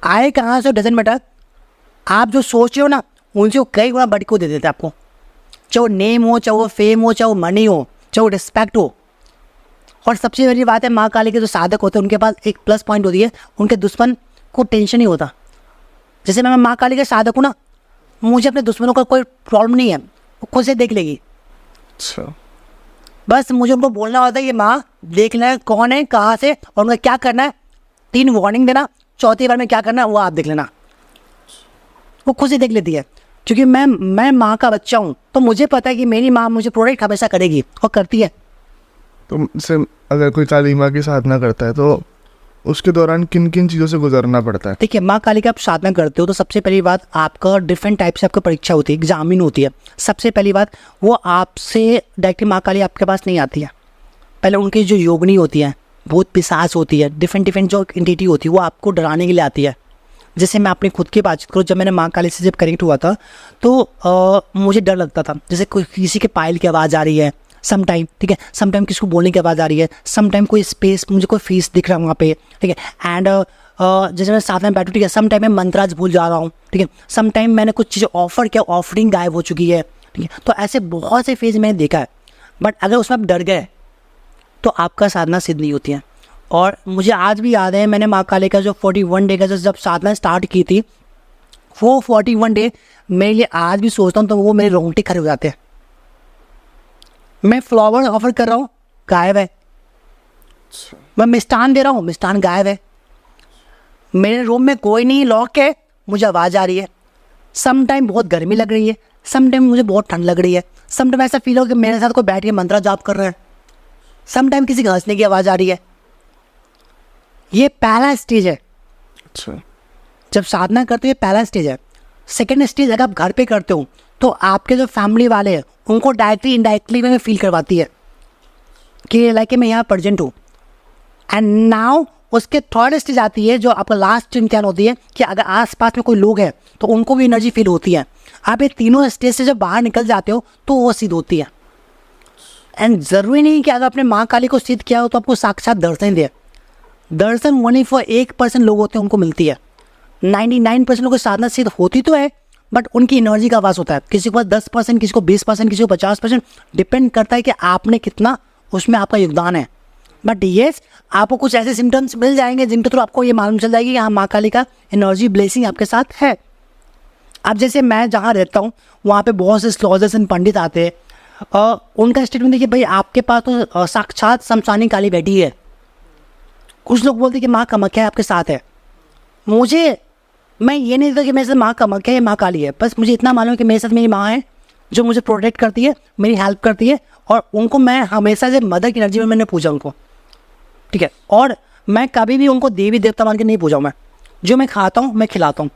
आए कहाँ से डजेंट मैटर, आप जो सोच रहे हो ना उनसे वो कई गुना बढ़ के दे देते हैं आपको। चाहे वो नेम हो, चाहे वो फेम हो, चाहे वो मनी हो, चाहे वो रिस्पेक्ट हो। और सबसे बड़ी बात है, माँ काली के जो साधक होते हैं उनके पास एक प्लस पॉइंट होती है, उनके दुश्मन को टेंशन नहीं होता। जैसे मैं माँ काली के साधक हूँ ना, मुझे अपने दुश्मनों का कोई प्रॉब्लम नहीं है, वो खुद से देख लेगी।
अच्छा,
बस मुझे उनको बोलना होता है कि माँ देखना है कौन है, कहाँ से और उनका क्या करना है, 3 वार्निंग देना, चौथी बार में क्या करना है वो आप देख लेना। वो खुद से देख लेती है, क्योंकि मैं माँ का बच्चा हूँ, तो मुझे पता है कि मेरी माँ मुझे प्रोटेक्ट हमेशा करेगी और करती है।
तो से अगर कोई काली माँ की साधना करता है तो उसके दौरान किन किन चीज़ों से गुजरना पड़ता है?
देखिए, माँ काली का आप साधना करते हो तो सबसे पहली बात, आपका डिफरेंट टाइप से आपका परीक्षा होती है, एग्जामिन होती है। सबसे पहली बात, वो आपसे डायरेक्टली माँ काली आपके पास नहीं आती है। पहले उनकी जो योगिनी होती है, भूत पिशाच होती है, डिफरेंट जो एंटिटी होती है, वो आपको डराने के लिए आती है। जैसे मैं अपनी खुद की बात करूँ, जब मैंने माँ काली से जब कनेक्ट हुआ था तो मुझे डर लगता था। जैसे कोई किसी के पायल की आवाज़ आ रही है समटाइम, ठीक है, समटाइम किसी को बोलने की आवाज़ आ रही है, समटाइम कोई स्पेस, मुझे कोई फीस दिख रहा है वहाँ पे, ठीक है। एंड जैसे मैं साथ में बैठूँ, ठीक है, समटाइम मैं मंत्राज भूल जा रहा हूँ, ठीक है, समटाइम मैंने कुछ चीज़ें ऑफर किया, ऑफरिंग गायब हो चुकी है, ठीक है। तो ऐसे बहुत से फेज मैंने देखा है, बट अगर उसमें आप डर गए तो आपका साधना सिद्ध नहीं होती है। और मुझे आज भी याद है, मैंने माँ काली का जो 41 डे का जब साधना स्टार्ट की थी, वो 41 डे मेरे लिए आज भी सोचता हूँ तो वो मेरे रोंगटे खड़े हो जाते हैं। मैं फ्लावर ऑफर कर रहा हूँ, गायब है। मैं मिष्ठान दे रहा हूँ, मिष्ठान गायब है। मेरे रूम में कोई नहीं, लॉक है, मुझे आवाज़ आ रही है। सम टाइम बहुत गर्मी लग रही है, सम टाइम मुझे बहुत ठंड लग रही है, सम टाइम ऐसा फील हो कि मेरे साथ कोई बैठ के मंत्र जाप कर रहा है, सम टाइम किसी के हंसने की आवाज़ आ रही है। ये पहला स्टेज है।
अच्छा,
जब साधना करते हो ये पहला स्टेज है। सेकेंड स्टेज अगर आप घर पे करते हो तो आपके जो फैमिली वाले हैं उनको डायरेक्टली इनडायरेक्टली में फील करवाती है कि लाइक मैं यहाँ प्रेजेंट हूँ। एंड नाउ उसके थर्ड स्टेज आती है, जो आपका लास्ट इम्तिहान होती है, कि अगर आसपास में कोई लोग हैं तो उनको भी एनर्जी फील होती है। आप ये तीनों स्टेज से जब बाहर निकल जाते हो तो वो सिद्ध होती है। एंड ज़रूरी नहीं कि अगर आपने माँ काली को सिद्ध किया हो तो आपको साक्षात दर्शन दे। दर्शन ओनली फॉर 1% लोग होते हैं उनको मिलती है। 99% लोगों की साधना सिद्ध होती तो है, बट उनकी एनर्जी का वास होता है। किसी के पास 10%, किसी को 20%, किसी को 50%, डिपेंड करता है कि आपने कितना उसमें आपका योगदान है। बट येस, आपको कुछ ऐसे सिम्टम्स मिल जाएंगे जिनके थ्रू आपको ये मालूम चल जाएगी कि हाँ, माँ काली का एनर्जी ब्लेसिंग आपके साथ है। अब जैसे मैं जहाँ रहता हूँ वहाँ पे बहुत से एस्ट्रोलॉजर्स एंड पंडित आते हैं, उनका स्टेटमेंट देखिए, भाई आपके पास तो साक्षात शमशानी काली बैठी है। कुछ लोग बोलते हैं कि माँ कामाख्या आपके साथ है। मैं ये नहीं देता कि मेरे साथ माँ कामाख्या है, माँ काली है, बस मुझे इतना मालूम है कि मेरे साथ मेरी माँ है जो मुझे प्रोटेक्ट करती है, मेरी हेल्प करती है, और उनको मैं हमेशा से मदर की एनर्जी में मैंने पूछा उनको, ठीक है। और मैं कभी भी उनको देवी देवता मान के नहीं पूछा हूँ। मैं जो मैं खाता हूँ मैं खिलाता हूँ।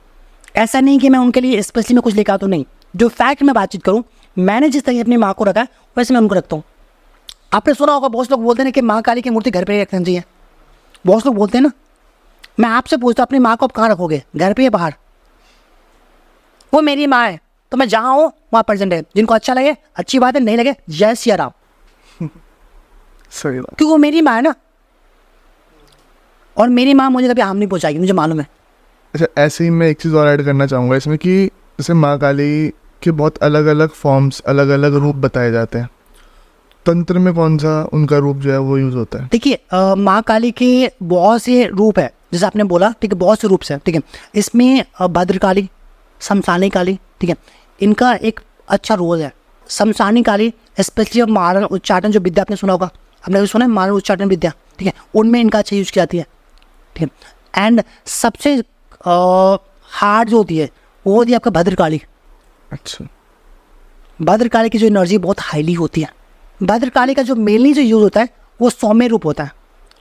ऐसा नहीं कि मैं उनके लिए स्पेशली मैं कुछ लेकर आता हूँ, नहीं। जो फैक्ट में बातचीत करूँ, मैंने जिस तरह अपनी माँ को रखा है वैसे मैं उनको रखता हूँ। आपने सुना होगा बहुत लोग बोलते हैं ना कि माँ काली की मूर्ति घर पर ही रखनी चाहिए। बहुत लोग बोलते हैं ना। मैं आपसे पूछता हूँ, अपनी माँ को आप कहाँ रखोगे, घर पे या बाहर? वो मेरी माँ है, तो मैं जहाँ हूँ वहाँ प्रेजेंट है। जिनको अच्छा लगे अच्छी बात है, नहीं लगे जय सिया राम,
सही बात।
क्योंकि वो मेरी माँ है ना, और मेरी माँ मुझे कभी हार्म नहीं पहुँचाएगी, मुझे मालूम है।
अच्छा, ऐसे ही मैं एक चीज़ और ऐड करना चाहूँगा इसमें कि जैसे माँ काली के बहुत अलग अलग फॉर्म्स, अलग अलग रूप बताए जाते हैं। तंत्र में कौन सा उनका रूप जो है वो यूज़ होता है?
देखिए माँ काली के बहुत से रूप है, जैसे आपने बोला, ठीक है, बहुत से रूप से, ठीक है। इसमें भद्रकाली, शमशानी काली, ठीक है, इनका एक अच्छा रोल है। शमशानी काली स्पेशली मारण उच्चाटन जो विद्या आपने सुना होगा, आपने भी सुना है मारण उच्चाटन विद्या, ठीक है, उनमें इनका अच्छा यूज़ की जाती है, ठीक है। एंड सबसे हार्ड जो होती है वो होती है आपका भद्रकाली।
अच्छा,
भद्रकाली की जो एनर्जी बहुत हाईली होती है। भद्रकाली का जो मेनली जो यूज़ होता है वो सौम्य रूप होता है,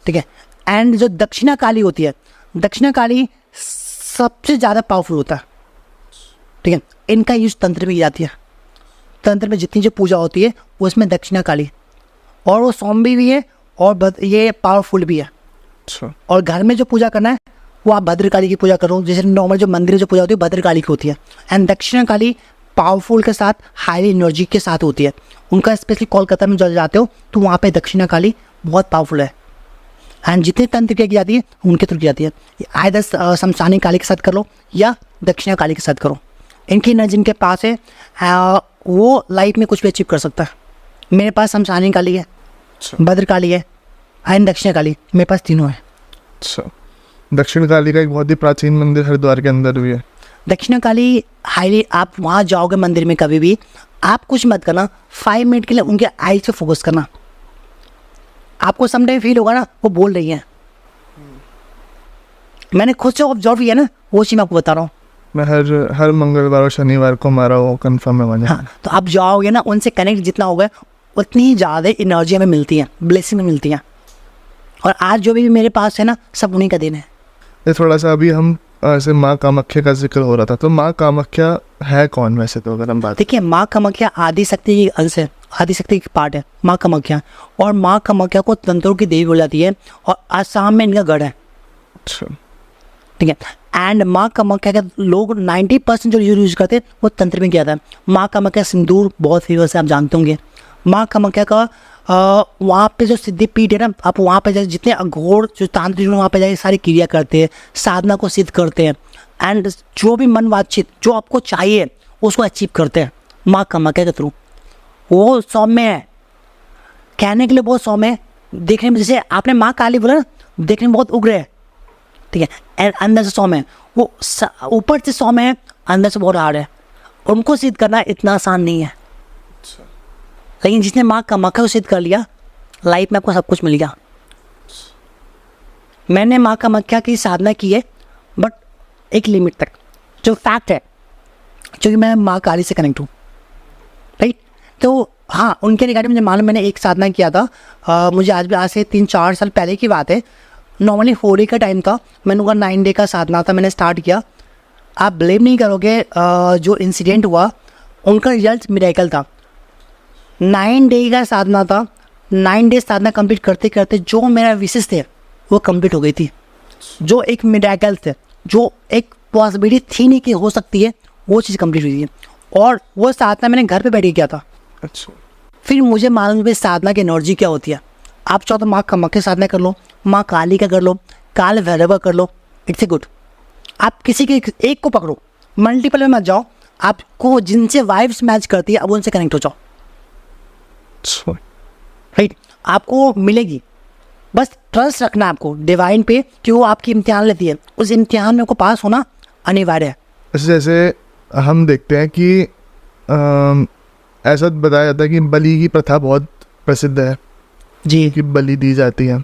ठीक है। एंड जो दक्षिणा काली होती है, दक्षिणा काली सबसे ज़्यादा पावरफुल होता है, ठीक है। इनका यूज़ तंत्र में की जाती है। तंत्र में जितनी जो पूजा होती है उसमें दक्षिणा काली, और वो सौम्य भी है और ये पावरफुल भी है।
अच्छा,
और घर में जो पूजा करना है वो आप भद्रकाली की पूजा करो, जैसे नॉर्मल जो मंदिर में जो पूजा होती है भद्रकाली की होती है। एंड दक्षिणा काली पावरफुल के साथ हाई एनर्जी के साथ होती है। उनका स्पेशली कोलकाता में जब जाते हो तो वहाँ पे दक्षिणा काली बहुत पावरफुल है। एंड जितने तंत्र की जाती है उनके थ्रू की जाती है। आइदर शमशानी काली के साथ कर लो या दक्षिणा काली के साथ करो। इनकी एनर्जी जिनके पास है वो लाइफ में कुछ भी अचीव कर सकता है। मेरे पास शमशानी काली है, भद्रकाली है एंड दक्षिणा काली, मेरे पास तीनों है।
अच्छा। दक्षिण काली का एक बहुत ही प्राचीन मंदिर हरिद्वार के अंदर भी है।
दक्षिणा काली हाईली, आप वहाँ जाओगे मंदिर में कभी भी, आप कुछ मत करना, 5 मिनट के लिए उनके आईज पे फोकस करना, आपको समटाइम फील होगा ना वो बोल रही है। मैंने खुद से ऑब्जर्व किया ना, वो चीज़ मैं आपको बता रहा हूँ।
मैं हर मंगलवार और शनिवार को हमारा वो कंफर्म है वहाँ।
हाँ, तो आप जाओगे ना, उनसे कनेक्ट जितना होगा उतनी ही ज़्यादा एनर्जी हमें मिलती है, ब्लेसिंग में मिलती है। और आज जो भी मेरे पास है ना, सब उन्हीं का दिन है।
ये थोड़ा सा अभी हम ऐसे माँ कामाख्या का जिक्र हो रहा था, तो माँ कामाख्या है कौन वैसे? तो अगर हम बात,
देखिए माँ कामाख्या आदि शक्ति की अंश है, आदि शक्ति की पार्ट है माँ कामाख्या। और माँ कामाख्या को तंत्रों की देवी बोली जाती है, और आसाम में इनका गढ़ है,
अच्छा,
ठीक है। एंड माँ कामाख्या का लोग 90% जो यूज़ करते हैं वो तंत्र में किया था। माँ कामाख्या सिंदूर बहुत फेमस है, आप जानते होंगे। माँ कामाख्या का वहाँ पे जो सिद्धिपीठ है ना, आप वहाँ पे जाए, जितने अघोर जो तांत्रिक वहाँ पे जाके सारी क्रिया करते हैं, साधना को सिद्ध करते हैं, एंड जो भी मन वांछित जो आपको चाहिए उसको अचीव करते हैं माँ कामाख्या के थ्रू। वो सौम्य है, कहने के लिए बहुत सौम्य है, देखने में जैसे आपने माँ काली बोला ना, देखने में बहुत उग्र है, ठीक है, एंड अंदर से सौम्य है। वो ऊपर से सौम्य है, अंदर से बहुत हार्ड है। उनको सिद्ध करना इतना आसान नहीं है, लेकिन जिसने माँ कामाख्या को सिद्ध कर लिया, लाइफ में आपको सब कुछ मिल गया। मैंने माँ कामाख्या की साधना की है, बट एक लिमिट तक। जो फैक्ट है, क्योंकि मैं माँ काली से कनेक्ट हूँ, राइट। तो हाँ, उनके रिगार्डिंग मुझे मालूम, मैंने एक साधना किया था, मुझे आज से 3-4 साल पहले की बात है। नॉर्मली होली का टाइम था, मैंने उनका 9 डे का साधना था, मैंने स्टार्ट किया। आप ब्लेम नहीं करोगे, जो इंसिडेंट हुआ उनका रिजल्ट मिरेकल था। 9 डे का साधना था, 9 डे साधना कंप्लीट करते करते जो मेरा विशेष थे वो कंप्लीट हो गई थी। जो एक मिरेकल थे, जो एक पॉसिबिलिटी थी नहीं कि हो सकती है, वो चीज़ कंप्लीट हुई थी। और वो साधना मैंने घर पे बैठ के किया था।
अच्छा,
फिर मुझे मालूम है साधना की एनर्जी क्या होती है। आप चाहो तो माँ कामाख्या साधना कर लो, माँ काली का कर लो, काल भैरव का कर लो, इट्स ए गुड। आप किसी के एक को पकड़ो, मल्टीपल में मत जाओ। आपको जिनसे वाइब्स मैच करती है अब उनसे कनेक्ट हो जाओ, राइट। आपको मिलेगी, बस ट्रस्ट रखना है आपको डिवाइन पे कि वो आपकी इम्तिहान लेती है। उस इम्तिहान में को पास होना अनिवार्य है।
जैसे हम देखते हैं कि ऐसा बताया जाता है कि बलि की प्रथा बहुत प्रसिद्ध है
जी,
कि बलि दी जाती है,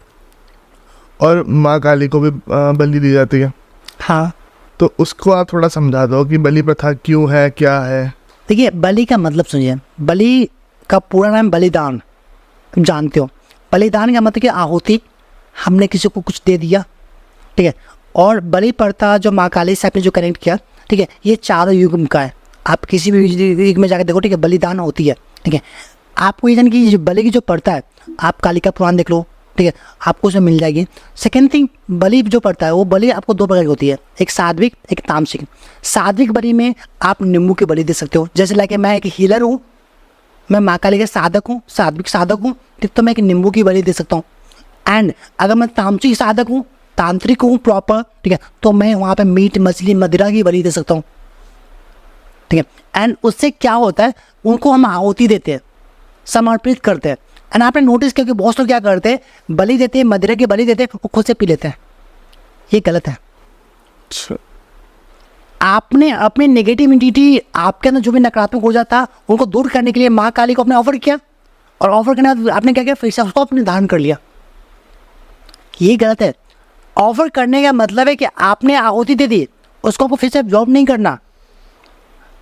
और माँ काली को भी बलि दी जाती है।
हाँ,
तो उसको आप थोड़ा समझा दो कि बलि प्रथा क्यों है, क्या है?
देखिए बलि का मतलब सुनिए, बलि का पूरा नाम बलिदान, तुम जानते हो। बलिदान का मतलब कि आहुति, हमने किसी को कुछ दे दिया, ठीक है। और बलि प्रथा जो माँ काली से आपने जो कनेक्ट किया, ठीक है, ये चारों युग का है। आप किसी भी युग में जाकर देखो, ठीक है, बलिदान होती है, ठीक है। आपको ये जान कि बलि की जो प्रथा है, आप कालिका पुराण देख लो, ठीक है, आपको उसमें मिल जाएगी। सेकेंड थिंग, बलि जो पड़ता है वो बलि आपको दो प्रकार की होती है, एक सात्विक एक तामसिक। सात्विक बलि में आप नींबू की बलि दे सकते हो, जैसे लाइक मैं एक हीलर हूँ, मैं माँ काली का साधक हूँ, सात्विक साधक हूँ, तो मैं एक नींबू की बलि दे सकता हूँ। एंड अगर मैं तामसिक साधक हूँ, तांत्रिक हूँ प्रॉपर, ठीक है, तो मैं वहाँ पे मीट मछली मदिरा की बलि दे सकता हूँ, ठीक है। एंड उससे क्या होता है, उनको हम आहुति देते हैं, समर्पित करते हैं। एंड आपने नोटिस किया कि बहुत लोग क्या करते हैं, बलि देते हैं, मदिरा की बलि देते हैं, वो खुद से पी लेते हैं। ये गलत है।
अच्छा,
आपने अपनी नेगेटिविटी, आपके अंदर जो भी नकारात्मक ऊर्जा था, उनको दूर करने के लिए माँ काली को आपने ऑफर किया, और ऑफर करने के बाद आपने क्या किया, फिर से उसको आपने धारण कर लिया। ये गलत है। ऑफर करने का मतलब है कि आपने आहुति दे दी, उसको आपको फिर से एब्जॉर्ब नहीं करना।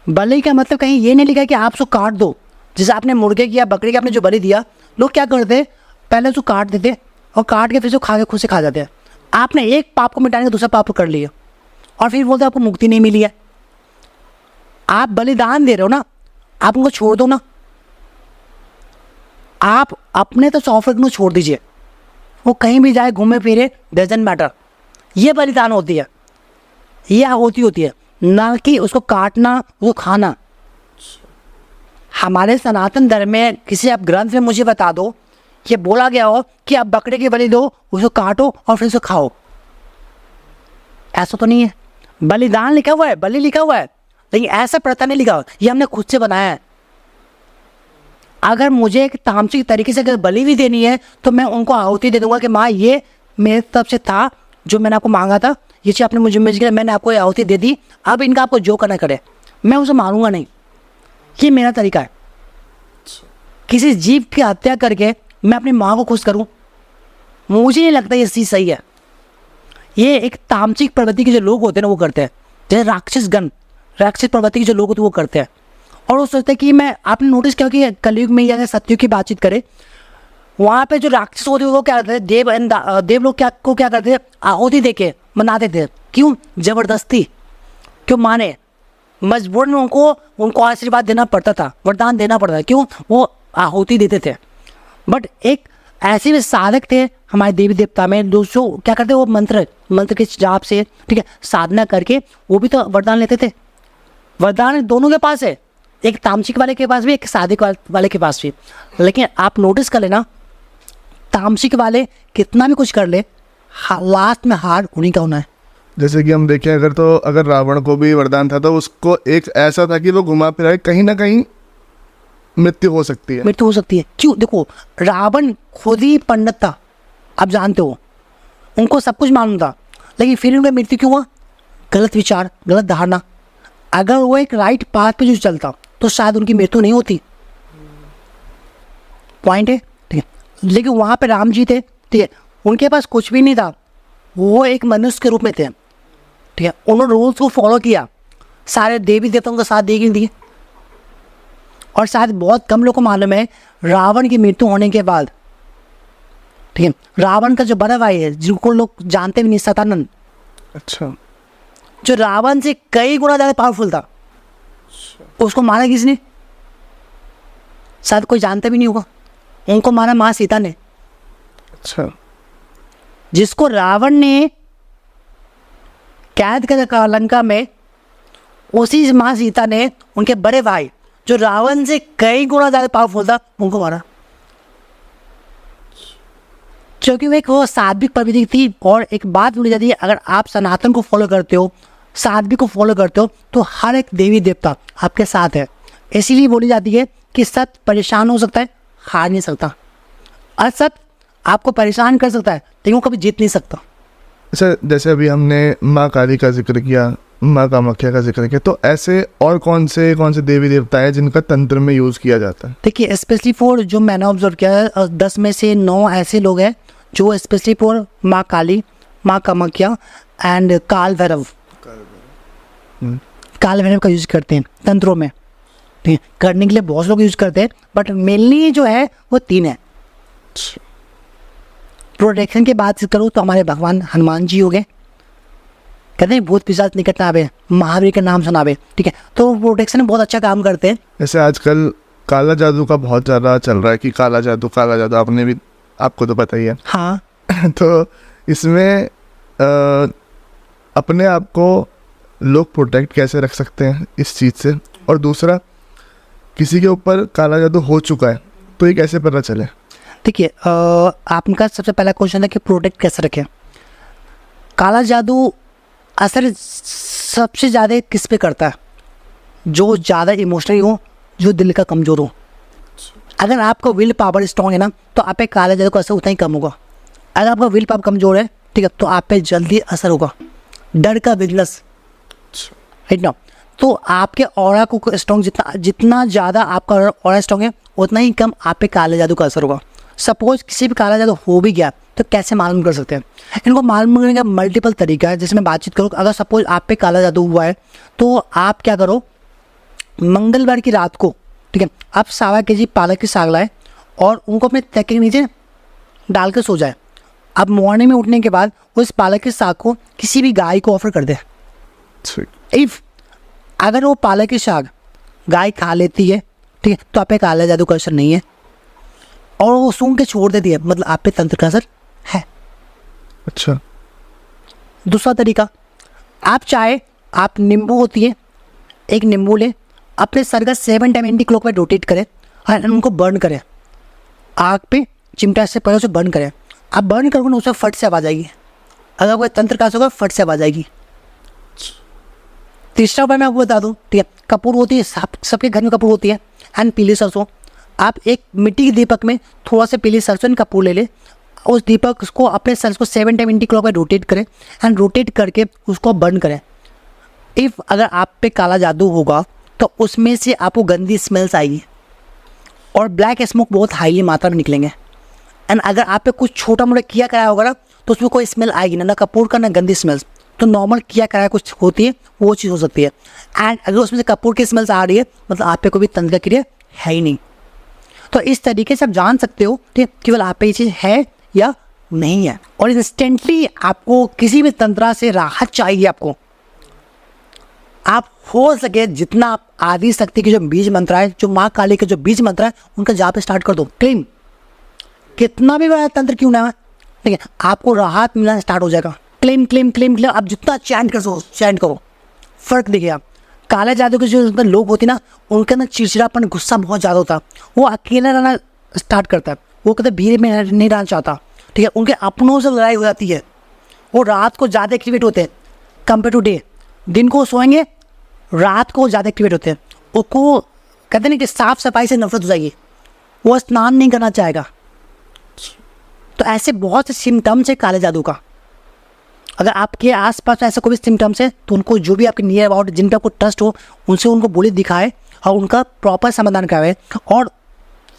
बलि का मतलब कहीं ये नहीं लिखा कि आप उसको काट दो, जैसे आपने मुर्गे की या बकरी की आपने जो बलि दिया, लोग क्या करते, पहले उसको काट देते और काट के फिर से खा के खुद से खा जाते हैं। आपने एक पाप को मिटाने का दूसरा पाप कर लिया और फिर बोलते आपको मुक्ति नहीं मिली है। आप बलिदान दे रहे हो ना, आप उनको छोड़ दो ना, आप अपने तो ऑफर को छोड़ दीजिए, वो कहीं भी जाए घूमे फिरे, डजंट मैटर। ये बलिदान होती है, ये आहुति होती है, ना कि उसको काटना, वो खाना। हमारे सनातन धर्म में किसी आप ग्रंथ में मुझे बता दो, ये बोला गया हो कि आप बकरे की बलि दो, उसको काटो और फिर उसको खाओ। ऐसा तो नहीं है। बलिदान लिखा हुआ है, बलि लिखा हुआ है, लेकिन ऐसा प्रथा नहीं लिखा हुआ, ये हमने खुद से बनाया है। अगर मुझे एक तामसिक तरीके से अगर बलि भी देनी है, तो मैं उनको आहुति दे दूंगा कि माँ ये मेरे तरफ से था, जो मैंने आपको मांगा था, ये चीज़ आपने मुझे मिल गया, मैंने आपको ये आहुति दे दी, अब इनका आपको जो करना करे, मैं उसे मारूंगा नहीं। ये मेरा तरीका है। किसी जीव की हत्या करके मैं अपनी माँ को खुश करूं, मुझे नहीं लगता ये चीज़ सही है। ये एक तामसिक प्रवृत्ति के जो लोग होते हैं ना, वो करते हैं। जैसे राक्षस प्रवृत्ति के जो लोग होते हैं वो करते हैं, और वो सोचते हैं कि मैं, आपने नोटिस किया कि कलयुग में या सतयुग की बातचीत करें, वहाँ पे जो राक्षस होते हैं वो क्या करते हैं, देव लोग क्या करते हैं, आहुति दे के मनाते थे। क्यों? जबरदस्ती। क्यों माने? मजबूरन उनको आशीर्वाद देना पड़ता था, वरदान देना पड़ता था। क्यों? वो आहुति देते थे। बट एक ऐसे भी साधक थे हमारे देवी देवता में, जो क्या करते, वो मंत्र के जाप से, ठीक है, साधना करके वो भी तो वरदान लेते थे। वरदान दोनों के पास है, एक तामसिक वाले के पास भी, एक साधक वाले के पास भी। लेकिन आप नोटिस कर लेना, तामसिक वाले कितना भी कुछ कर ले, लास्ट में हार उन्हीं का होना है।
जैसे कि हम देखें, अगर रावण को भी वरदान था, तो उसको एक ऐसा था कि वो घुमा फिरा कहीं ना कहीं मृत्यु हो सकती है।
क्यों? देखो, रावण खुद ही पंडित था, आप जानते हो, उनको सब कुछ मालूम था, लेकिन फिर उनका मृत्यु क्यों हुआ? गलत विचार, गलत धारणा। अगर वो एक राइट पाथ पे जो चलता, तो शायद उनकी मृत्यु नहीं होती। पॉइंट है, ठीक है। लेकिन वहाँ पे राम जी थे, ठीक है, उनके पास कुछ भी नहीं था, वो एक मनुष्य के रूप में थे, ठीक है। उन्होंने रूल्स को फॉलो किया, सारे देवी देवताओं का साथ देगी दिए। और शायद बहुत कम लोगों को मालूम है, रावण की मृत्यु होने के बाद, ठीक है, रावण का जो बड़ा भाई है, जिनको लोग जानते भी नहीं, सतानंद,
अच्छा,
जो रावण से कई गुना ज़्यादा पावरफुल था, उसको मारा किसने? शायद कोई जानता भी नहीं होगा। उनको मारा माँ सीता ने।
अच्छा,
जिसको रावण ने कैद कर रखा लंका में, उसी माँ सीता ने उनके बड़े भाई, जो रावण से कई गुना ज़्यादा पावरफुल था, उनको मारा, क्योंकि वो एक वो सात्विक प्रवृत्ति थी। और एक बात बोली जाती है, अगर आप सनातन को फॉलो करते हो, सात्विक को फॉलो करते हो, तो हर एक देवी देवता आपके साथ है। इसीलिए बोली जाती है कि सत्य परेशान हो सकता है, हार नहीं सकता। असत्य आपको परेशान कर सकता है, लेकिन वो कभी जीत नहीं सकता।
अच्छा, जैसे अभी हमने माँ काली का जिक्र किया, माँ कामाख्या का जिक्र किया, तो ऐसे और कौन से देवी देवता है जिनका तंत्र में यूज़ किया जाता है?
देखिए, स्पेशली फॉर जो मैंने ऑब्जर्व किया है, 10 में से 9 ऐसे लोग हैं जो स्पेशली फॉर माँ काली, माँ कामाख्या एंड काल भैरव का यूज़ करते हैं तंत्रों में। ठीक है, करने के लिए बहुत लोग यूज़ करते हैं, बट मेनली जो है वो 3 है। प्रोटेक्शन की बात करूँ तो हमारे भगवान हनुमान जी हो गए, कहते हैं भूत पिशाच निकट ना आवे, महावीर का नाम सुनावे, ठीक है, तो प्रोटेक्शन में बहुत अच्छा काम करते हैं।
जैसे आजकल काला जादू का बहुत ज़्यादा चल रहा है कि काला जादू, आपने भी आपको तो पता ही है।
हाँ।
तो इसमें अपने आप को लोग प्रोटेक्ट कैसे रख सकते हैं इस चीज़ से, और दूसरा किसी के ऊपर काला जादू हो चुका है तो ये कैसे पता चले?
देखिए, आपका सबसे पहला क्वेश्चन है कि प्रोटेक्ट कैसे रखें। काला जादू असर सबसे ज़्यादा किस पे करता है? जो ज़्यादा इमोशनली हो, जो दिल का कमज़ोर हो। अगर आपका विल पावर स्ट्रॉन्ग है ना, तो आप पे काला जादू का असर उतना ही कम होगा। अगर आपका विल पावर कमज़ोर है, ठीक है, तो आप पे जल्दी असर होगा। डर का बिजनेस, राइट ना। तो आपके ऑरा को स्ट्रॉन्ग जितना ज़्यादा आपका ऑरा स्ट्रॉन्ग है, उतना ही कम आप पे काले जादू का असर होगा। सपोज किसी भी काला जादू हो भी गया तो कैसे मालूम कर सकते हैं? इनको मालूम करने का मल्टीपल तरीका है। जैसे मैं बातचीत करूँ, अगर सपोज आप पे काला जादू हुआ है तो आप क्या करो, मंगलवार की रात को, ठीक है, आप 1.25 kg पालक की साग लाए और उनको अपने तकिए के नीचे डाल कर सो जाए। अब मॉर्निंग में उठने के बाद उस पालक के साग को किसी भी गाय को ऑफर कर दे। इफ़ अगर वो पालक की साग गाय खा लेती है, ठीक है, तो आप पे काला जादू का असर नहीं है और वो सूंघ के छोड़ देती है, मतलब आप पे तंत्र का असर है।
अच्छा।
दूसरा तरीका, आप चाहे, आप नींबू होती है, एक नींबू ले, अपने सर का 7 time anti clock wise rotate करें और उनको बर्न करें। आग पे चिमटा से पहले उसे बर्न करें। आप बर्न करोगे ना, उसे फट से आवाज़ आएगी। अगर कोई तंत्र का असर होगा, फट से आवाज़ आएगी। तीसरा उपाय मैं आपको बता दूँ, ठीक है, कपूर होती है, सबके घर में कपूर होती है, एंड पीली सरसों। आप एक मिट्टी के दीपक में थोड़ा सा पीली सरसों एंड कपूर ले ले, उस दीपक को अपने सर को 7 time anti clock wise rotate करें एंड रोटेट करके उसको बर्न करें। इफ़ अगर आप पे काला जादू होगा तो उसमें से आपको गंदी स्मेल्स आएगी और ब्लैक स्मोक बहुत हाईली मात्रा में निकलेंगे। एंड अगर आप पे कुछ छोटा मोटा किया कराया होगा ना, तो उसमें कोई स्मेल आएगी ना कपूर का ना गंदी स्मेल्स। तो नॉर्मल किया कराया कुछ होती है, वो चीज़ हो सकती है। एंड अगर उसमें से कपूर की स्मेल्स आ रही है, मतलब आप पे कोई भी तंत्र का क्रिया है ही नहीं। तो इस तरीके से आप जान सकते हो कि केवल आप पे ये चीज़ है या नहीं है। और इंस्टेंटली आपको किसी भी तंत्र से राहत चाहिए, आप हो सके जितना आप आदि शक्ति के जो बीज मंत्र है, जो माँ काली के जो बीज मंत्र है, उनका जाप स्टार्ट कर दो। क्लेम कितना भी बड़ा तंत्र क्यों ना है, ठीक है, आपको राहत मिलना स्टार्ट हो जाएगा। क्लेम क्लेम क्लेम क्लेम, आप जितना चैंट कर सको चैंट करो, फर्क दिखेगा। काले जादू के जो लोग होते हैं ना, उनके अंदर चिड़चिड़ापन, गुस्सा बहुत ज़्यादा होता है। वो अकेला रहना स्टार्ट करता है, वो कभी भीड़ में नहीं रहना चाहता, ठीक है, उनके अपनों से लड़ाई हो जाती है। वो रात को ज़्यादा एक्टिवेट होते हैं कंपेयर टू डे। दिन को सोएंगे, रात को ज़्यादा एक्टिवेट होते हैं। उसको कहते हैं कि साफ सफाई से नफरत हो जाएगी, वो स्नान नहीं करना चाहेगा। तो ऐसे बहुत से सिम्टम्स है काले जादू का। अगर आपके आसपास ऐसा कोई भी सिम्टम्स है, तो उनको जो भी आपके नियर अबाउट जिन पर आपको ट्रस्ट हो, उनसे उनको बोले दिखाए और उनका प्रॉपर समाधान कराए, और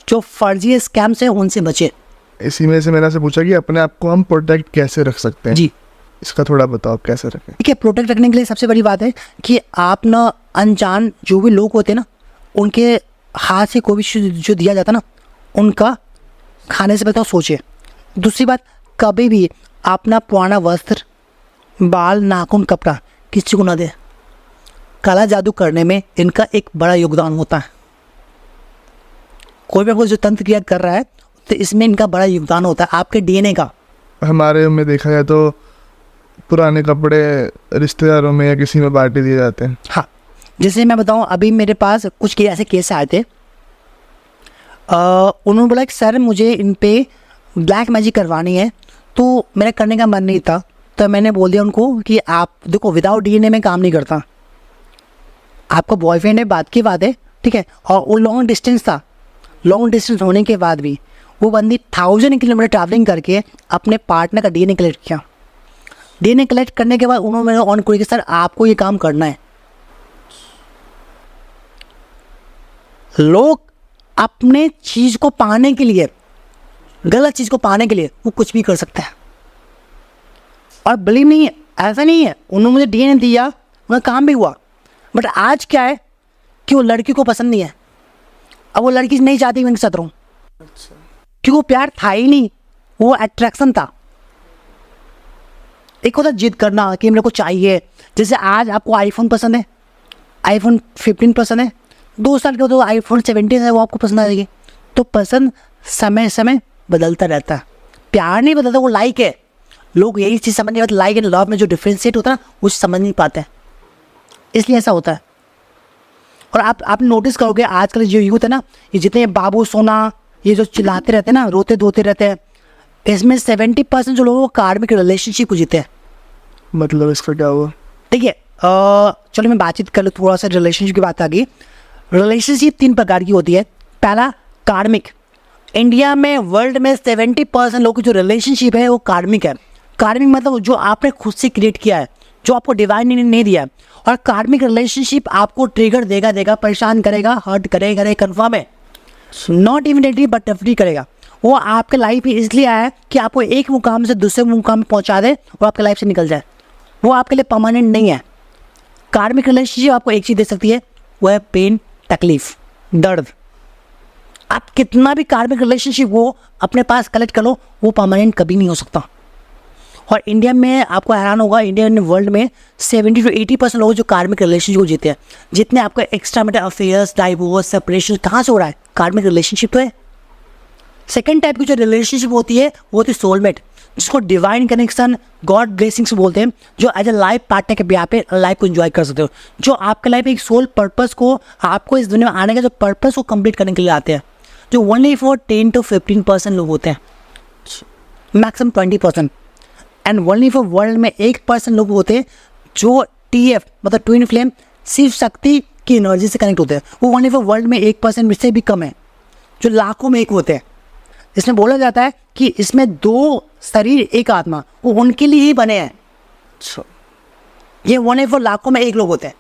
जो फर्जी स्कैम्स है उनसे बचे।
इसी में से मैंने से पूछा कि अपने आप को हम प्रोटेक्ट कैसे रख सकते हैं।
जी,
इसका थोड़ा बताओ आप कैसे रखें।
ठीक है, प्रोटेक्ट रखने के लिए सबसे बड़ी बात है कि आप ना अनजान जो भी लोग होते हैं ना, उनके हाथ से कोई भी जो दिया जाता ना, उनका खाने से पहले सोचिए। दूसरी बात, कभी भी अपना पुराना वस्त्र, बाल, नाखून, कपड़ा किसी को ना दे। काला जादू करने में इनका एक बड़ा योगदान होता है। कोई भी आपको जो तंत्र क्रिया कर रहा है, तो इसमें इनका बड़ा योगदान होता है, आपके डीएनए का।
हमारे में देखा जाए तो पुराने कपड़े रिश्तेदारों में या किसी में बांट दिए जाते हैं।
हाँ, जैसे मैं बताऊँ, अभी मेरे पास कुछ ऐसे केस आए थे। उन्होंने बोला कि सर मुझे इन पे ब्लैक मैजिक करवानी है, तो मेरा करने का मन नहीं था। तो मैंने बोल दिया उनको कि आप देखो, विदाउट डीएनए में काम नहीं करता। आपका बॉयफ्रेंड है, बात की बात है, ठीक है, और वो लॉन्ग डिस्टेंस था। लॉन्ग डिस्टेंस होने के बाद भी वो बंदी 1000 किलोमीटर ट्रैवलिंग करके अपने पार्टनर का डीएनए कलेक्ट किया। डीएनए कलेक्ट करने के बाद उन्होंने मेरे ऑन किया कि सर आपको ये काम करना है। लोग अपने चीज़ को पाने के लिए, गलत चीज़ को पाने के लिए वो कुछ भी कर सकते हैं। और बिलीव नहीं है, ऐसा नहीं है, उन्होंने मुझे डीएनए दिया, उनका काम भी हुआ, बट आज क्या है कि वो लड़की को पसंद नहीं है। अब वो लड़की नहीं चाहती मैं इनके साथ रहूँ, क्योंकि वो प्यार था ही नहीं, वो अट्रैक्शन था। एक होता जिद करना कि मेरे को चाहिए। जैसे आज आपको आईफोन पसंद है, आईफोन 15 पसंद है, 2 साल के तो आईफोन 17 है, वो आपको पसंद आ जाएगी। तो पसंद समय समय बदलता रहता है। प्यार नहीं बदलता, वो लाइक है। लोग यही चीज़ समझ नहीं पाते, लाइक एंड लव में जो डिफ्रेंशिएट होता है ना, वो समझ नहीं पाते हैं, इसलिए ऐसा होता है। और आप नोटिस करोगे आजकल जो यूथ है ना, ये जितने बाबू सोना, ये जो चिल्लाते रहते हैं ना, रोते धोते रहते हैं, इसमें 70% जो लोग कार्मिक रिलेशनशिप को जीते हैं।
मतलब इसका क्या हुआ?
ठीक है, चलो मैं बातचीत कर लूँ, थोड़ा सा रिलेशनशिप की बात आ गई। रिलेशनशिप 3 प्रकार की होती है। पहला कार्मिक। इंडिया में, वर्ल्ड में 70% लोगों की जो रिलेशनशिप है वो कार्मिक है। कार्मिक मतलब जो आपने खुद से क्रिएट किया है, जो आपको डिवाइन ने नहीं दिया है। और कार्मिक रिलेशनशिप आपको ट्रिगर देगा, परेशान करेगा, हर्ट करेगा, कन्फर्म है, नॉट इमीडिएटली बट डेफिनेटली करेगा। वो आपके लाइफ में इसलिए आया है कि आपको एक मुकाम से दूसरे मुकाम में पहुंचा दे और आपके लाइफ से निकल जाए। वो आपके लिए परमानेंट नहीं है। कार्मिक रिलेशनशिप आपको एक चीज़ दे सकती है, वो है पेन, तकलीफ, दर्द। आप कितना भी कार्मिक रिलेशनशिप वो अपने पास कलेक्ट कर लो, वो परमानेंट कभी नहीं हो सकता। और इंडिया में आपको हैरान होगा, इंडिया ने वर्ल्ड में 70 to 80% लोग जो कार्मिक रिलेशनशिप को जीते हैं। जितने आपको extra marital affairs, divorce, separation कहाँ से हो रहा है? कार्मिक रिलेशनशिप तो है। सेकेंड टाइप की जो रिलेशनशिप होती है वो होती है सोलमेट, जिसको डिवाइन कनेक्शन, गॉड ब्लेसिंग्स बोलते हैं, जो एज ए लाइफ पार्टनर के ब्याह पे लाइफ को एंजॉय कर सकते हो, जो आपके लाइफ में एक सोल पर्पस को, आपको इस दुनिया में आने का जो पर्पस को कंप्लीट करने के लिए आते हैं, जो ओनली फॉर 10 to 15% लोग होते हैं, maximum 20%। And only for world में 1% लोग होते हैं जो TF मतलब ट्विन फ्लेम शिव शक्ति की एनर्जी से कनेक्ट होते हैं। वो ओनली फॉर वर्ल्ड में 1% से भी कम है, जो लाखों में एक होते हैं। इसमें बोला जाता है कि इसमें 2 शरीर एक आत्मा, वो उनके लिए ही बने हैं। ये ओनली फॉर लाखों में एक लोग होते हैं।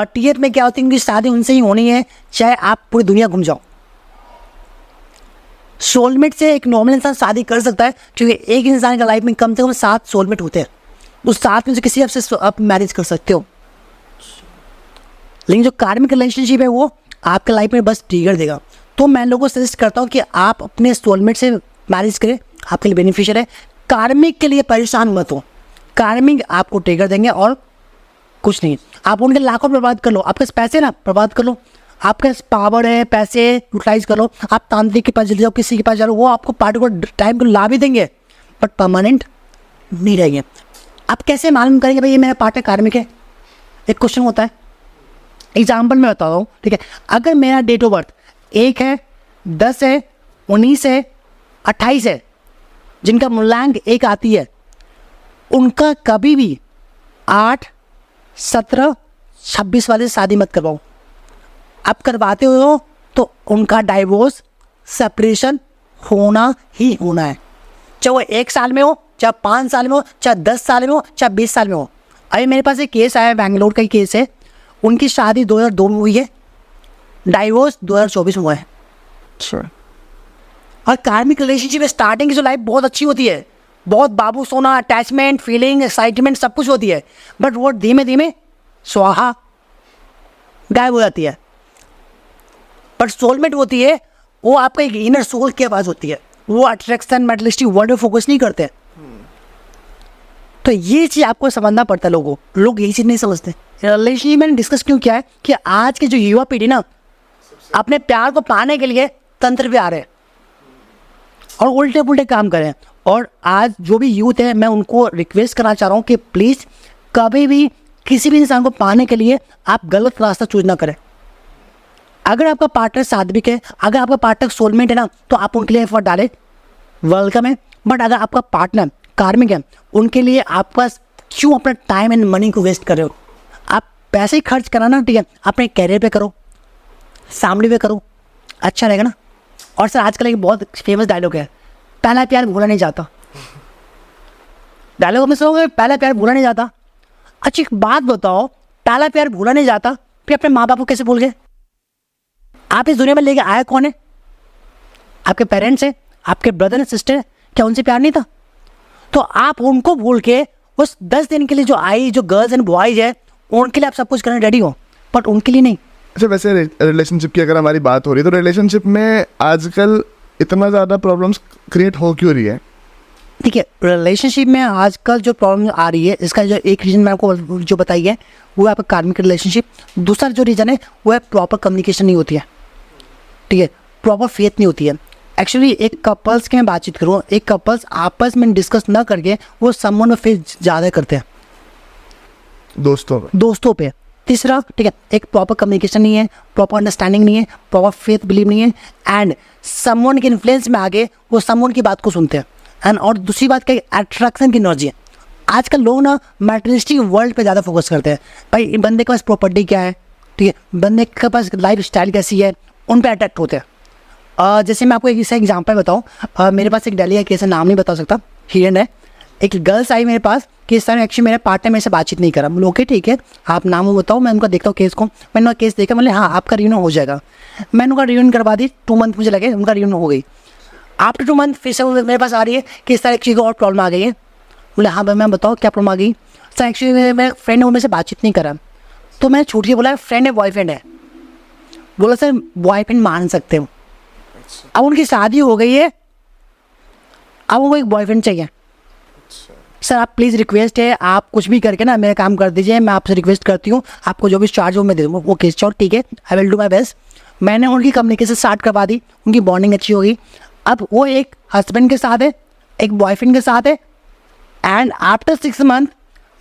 TF में क्या होती है, उनकी शादी उनसे ही होनी है, चाहे आप पूरी दुनिया घूम जाओ। सोलमेट से एक नॉर्मल इंसान शादी कर सकता है, क्योंकि एक इंसान का लाइफ में कम से कम 7 सोलमेट होते हैं। उस 7 में से किसी आपसे आप मैरिज कर सकते हो। लेकिन जो कार्मिक रिलेशनशिप है वो आपके लाइफ में बस ट्रिगर देगा। तो मैं लोगों को सजेस्ट करता हूँ कि आप अपने सोलमेट से मैरिज करें, आपके लिए बेनिफिशियल है। कार्मिक के लिए परेशान मत हो, कार्मिक आपको ट्रिगर देंगे और कुछ नहीं। आप उनके लाखों बर्बाद कर लो, आपके पैसे ना बर्बाद कर लो, आपके पास पावर है, पैसे यूटिलाइज कर लो, आप तांत्रिक के पास चले जाओ, किसी के पास जाओ, वो आपको पार्ट को टाइम को ला भी देंगे, बट परमानेंट नहीं रहेंगे। आप कैसे मालूम करेंगे भाई ये मेरा पार्टनर कार्मिक है? एक क्वेश्चन होता है, एग्जाम्पल मैं बता रहा हूँ, ठीक है। अगर मेरा डेट ऑफ बर्थ 1 है, 10 है, 19 है, 28 है, जिनका मूल्यांक 1 आती है, उनका कभी भी 8, 17, 26 वाले से शादी मत करवाओ। आप करवाते हो तो उनका डाइवोर्स, सेपरेशन होना ही होना है, चाहे वो 1 साल में हो, चाहे 5 साल में हो, चाहे 10 साल में हो, चाहे 20 साल में हो। अभी मेरे पास एक केस आया, बैंगलोर का ही केस है। उनकी शादी 2002 में हुई है, डाइवोर्स 2024 में हुआ है। और कार्मिक रिलेशनशिप में स्टार्टिंग की जो लाइफ बहुत अच्छी होती है, बहुत बाबू सोना, अटैचमेंट, फीलिंग, एक्साइटमेंट सब कुछ होती है, बट वो धीमे धीमे स्वाहा गायब हो जाती है। बट सोलमेट होती है, वो आपका एक इनर सोल की आवाज़ होती है, वो अट्रैक्शन, मेटलिस्टिक वर्ड पे फोकस नहीं करते। तो ये चीज़ आपको समझना पड़ता है। लोग यही चीज़ नहीं समझते। रिलेशनशिप में डिस्कस क्यों किया है कि आज की जो युवा पीढ़ी ना, अपने प्यार को पाने के लिए तंत्र पे आ रहे हैं और उल्टे पुल्टे काम कर रहे हैं। और आज जो भी यूथ है, मैं उनको रिक्वेस्ट करना चाह रहा हूँ कि प्लीज़ कभी भी किसी भी इंसान को पाने के लिए आप गलत रास्ता चूज ना करें। अगर आपका पार्टनर सात्विक है, अगर आपका पार्टनर सोलमेट है ना, तो आप उनके लिए एफर्ट डालें, वेलकम है। बट अगर आपका पार्टनर कार्मिक है, उनके लिए आप बस क्यों अपना टाइम एंड मनी को वेस्ट कर रहे हो? आप पैसे ही खर्च कराना, ठीक है, अपने कैरियर पे करो, फैमिली पे करो, अच्छा रहेगा ना। और सर आजकल एक बहुत फेमस डायलॉग है, पहला प्यार भूला नहीं जाता। डायलॉग में सुनोगे, पहला प्यार भूला नहीं जाता। अच्छी बात बताओ, पहला प्यार भूला नहीं जाता, फिर अपने माँ बाप को कैसे भूल गए? आप इस दुनिया में लेके आए कौन है? आपके पेरेंट्स हैं, आपके ब्रदर एंड सिस्टर है, क्या उनसे प्यार नहीं था? तो आप उनको भूल के उस 10 दिन के लिए जो आई, जो गर्ल्स एंड बॉयज है, उनके लिए आप सब कुछ करने रेडी हो, बट उनके लिए नहीं।
अच्छा, वैसे रिलेशनशिप की अगर हमारी बात हो रही है, तो रिलेशनशिप में आजकल इतना ज़्यादा प्रॉब्लम्स क्रिएट हो क्यों रही है?
ठीक है, रिलेशनशिप में आजकल जो प्रॉब्लम आ रही है, इसका जो एक रीज़न मैं आपको जो बताई है, वो है आपका कार्मिक रिलेशनशिप। दूसरा जो रीज़न है वो है प्रॉपर कम्युनिकेशन नहीं होती है, ठीक है, प्रॉपर फेथ नहीं होती है। एक्चुअली एक कपल्स की मैं बातचीत करूँ, एक कपल्स आपस में डिस्कस ना करके वो समवन में फिर ज़्यादा करते हैं दोस्तों पे। तीसरा, ठीक है, एक प्रॉपर कम्युनिकेशन नहीं है, प्रॉपर अंडरस्टैंडिंग नहीं है, प्रॉपर फेथ बिलीव नहीं है, एंड समवन के इन्फ्लुएंस में आगे वो समवन की बात को सुनते हैं। एंड और दूसरी बात क्या है, अट्रैक्शन की एनर्जी है। आजकल लोग ना मैटेरियलिस्टिक वर्ल्ड पे ज़्यादा फोकस करते हैं। भाई बंदे के पास प्रॉपर्टी क्या है, ठीक है, बंदे के पास लाइफ स्टाइल कैसी है, उन पे अट्रैक्ट होते हैं। जैसे मैं आपको एक ऐसा एग्जांपल बताऊँ, मेरे पास एक दिल्ली का केस है, नाम नहीं बता सकता, हिरन है। एक गर्ल्स आई मेरे पास कि इस तरह एक्चुअली मेरे पार्टनर मेरे से बातचीत नहीं करा। बोले ओके ठीक है, आप नाम वो बताओ, मैं उनका देखता हूँ केस को। मैंने उनका केस देखा, मैंने हाँ आपका रियूनियन हो जाएगा। मैंने उनका रियूनियन करवा दी, 2 मंथ मुझे लगे, उनका रियूनियन हो गई। आफ्टर 2 मंथ फिर से मेरे पास आ रही है कि इस तरह एक चीज़ और प्रॉब्लम आ गई है। बोले हाँ भाई, मैं बताओ क्या प्रॉब्लम आ गई। सर एक्चुअली मेरा फ्रेंड है, वो मेरे से बातचीत नहीं करा। तो मैंने छूट के बोला फ्रेंड है बॉयफ्रेंड है। बोला सर बॉयफ्रेंड मान सकते हो, अब उनकी शादी हो गई है, अब उनको एक बॉयफ्रेंड चाहिए। सर आप प्लीज़ रिक्वेस्ट है, आप कुछ भी करके ना मेरा काम कर दीजिए, मैं आपसे रिक्वेस्ट करती हूँ, आपको जो भी चार्ज हो मैं दे दूँ। वो केस चौड़ ठीक है, I will do my best. मैंने उनकी कम्युनिकेशन स्टार्ट करवा दी, उनकी बॉन्डिंग अच्छी हो गई। अब वो एक हस्बैंड के साथ है, एक बॉयफ्रेंड के साथ है, एंड आफ्टर 6 मंथ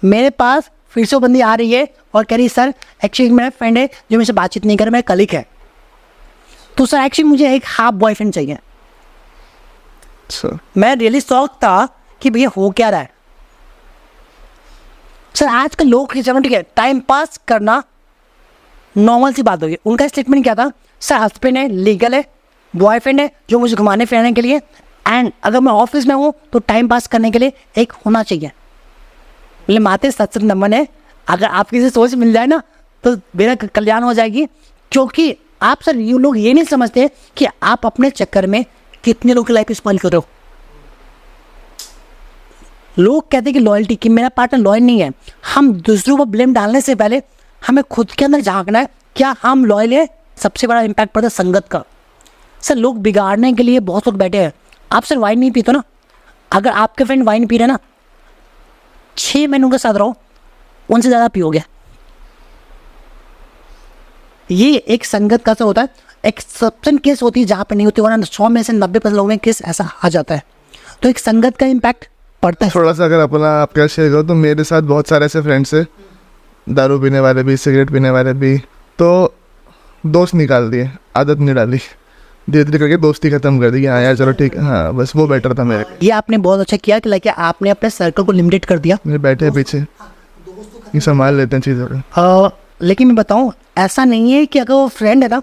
मेरे पास फिर से वो बंदी आ रही है और कह रही सर एक्चुअली मेरा फ्रेंड है जो मेरे से बातचीत नहीं करे, मेरा कलीग है, तो सर एक्चुअली मुझे एक हाफ बॉयफ्रेंड चाहिए। मैं रियली शॉक था कि भैया हो क्या रहा है। सर आजकल लोग चलो ठीक है, टाइम पास करना नॉर्मल सी बात होगी। उनका स्टेटमेंट क्या था, सर हस्बैंड है, लीगल है, बॉयफ्रेंड है जो मुझे घुमाने फिराने के लिए, एंड अगर मैं ऑफिस में हूँ तो टाइम पास करने के लिए एक होना चाहिए। बोले माते सत्संग नमन है, अगर आपकी से सोच मिल जाए ना तो मेरा कल्याण हो जाएगी। क्योंकि आप सर ये लोग ये नहीं समझते कि आप अपने चक्कर में कितने लोग की लाइफ स्पॉइल कर रहे हो। लोग कहते हैं कि लॉयल्टी, कि मेरा पार्टनर लॉयल नहीं है। हम दूसरों को ब्लेम डालने से पहले हमें खुद के अंदर झांकना है, क्या हम लॉयल है। सबसे बड़ा इम्पैक्ट पड़ता है संगत का। सर लोग बिगाड़ने के लिए बहुत लोग बैठे हैं। आप सर वाइन नहीं पीते ना, अगर आपके फ्रेंड वाइन पी रहे ना, 6 महीने उनके साथ रहो, उनसे ज़्यादा पियोगे। ये एक संगत का असर होता है। एक सब्सटेंस केस होती है जहाँ पे नहीं होती, वरना 100 में से 90% लोगों में केस ऐसा आ जाता है। तो एक संगत का इम्पैक्ट पड़ता है।
थोड़ा सा अगर अपना आप क्या शेयर करो, तो मेरे साथ बहुत सारे ऐसे फ्रेंड्स हैं, दारू पीने वाले भी, सिगरेट पीने वाले भी, तो दोस्त निकाल दिए, आदत नहीं डाली, धीरे धीरे करके दोस्ती खत्म कर दी। हाँ यार चलो ठीक है, हाँ बस वो बेटर था मेरे।
ये आपने बहुत अच्छा किया कि लाइक आपने अपने सर्कल को लिमिटेड कर दिया।
मेरे बैठे पीछे ये संभाल लेते हैं चीज़ों को।
लेकिन मैं बताऊँ ऐसा नहीं है कि अगर वो फ्रेंड है ना,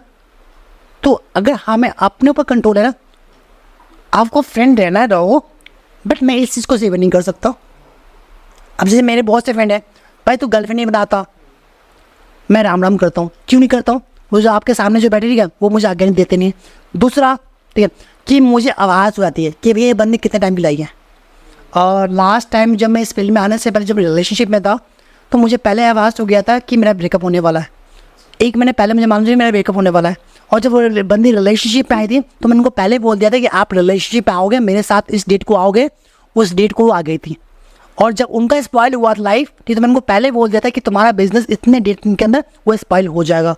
तो अगर हमें अपने ऊपर कंट्रोल है ना, आपको फ्रेंड रहना है रहो, बट मैं इस चीज़ को सेव नहीं कर सकता। अब जैसे मेरे बहुत से फ्रेंड है, भाई तू गर्लफ्रेंड नहीं बनाता, मैं राम राम करता हूँ। क्यों नहीं करता हूँ, वो जो आपके सामने जो बैठे ठीक है वो मुझे आगे नहीं देते नहीं। दूसरा ठीक है कि मुझे आवाज़ हो जाती है कि ये बंदे कितने टाइम की लाई है। और लास्ट टाइम जब मैं इस फील्ड में आने से पहले जब रिलेशनशिप में था, तो मुझे पहले आवाज़ हो गया था कि मेरा ब्रेकअप होने वाला है। 1 महीने पहले मुझे मालूम था मेरा ब्रेकअप होने वाला है। और जब वो बंदी रिलेशनशिप में आई थी तो मैंने उनको पहले बोल दिया था कि आप रिलेशनशिप में आओगे, मेरे साथ इस डेट को आओगे। उस डेट को आ गई थी। और जब उनका स्पॉइल हुआ था लाइफ, ठीक, तो मैंने उनको पहले बोल दिया था कि तुम्हारा बिजनेस इतने डेट के अंदर वो स्पॉइल हो जाएगा।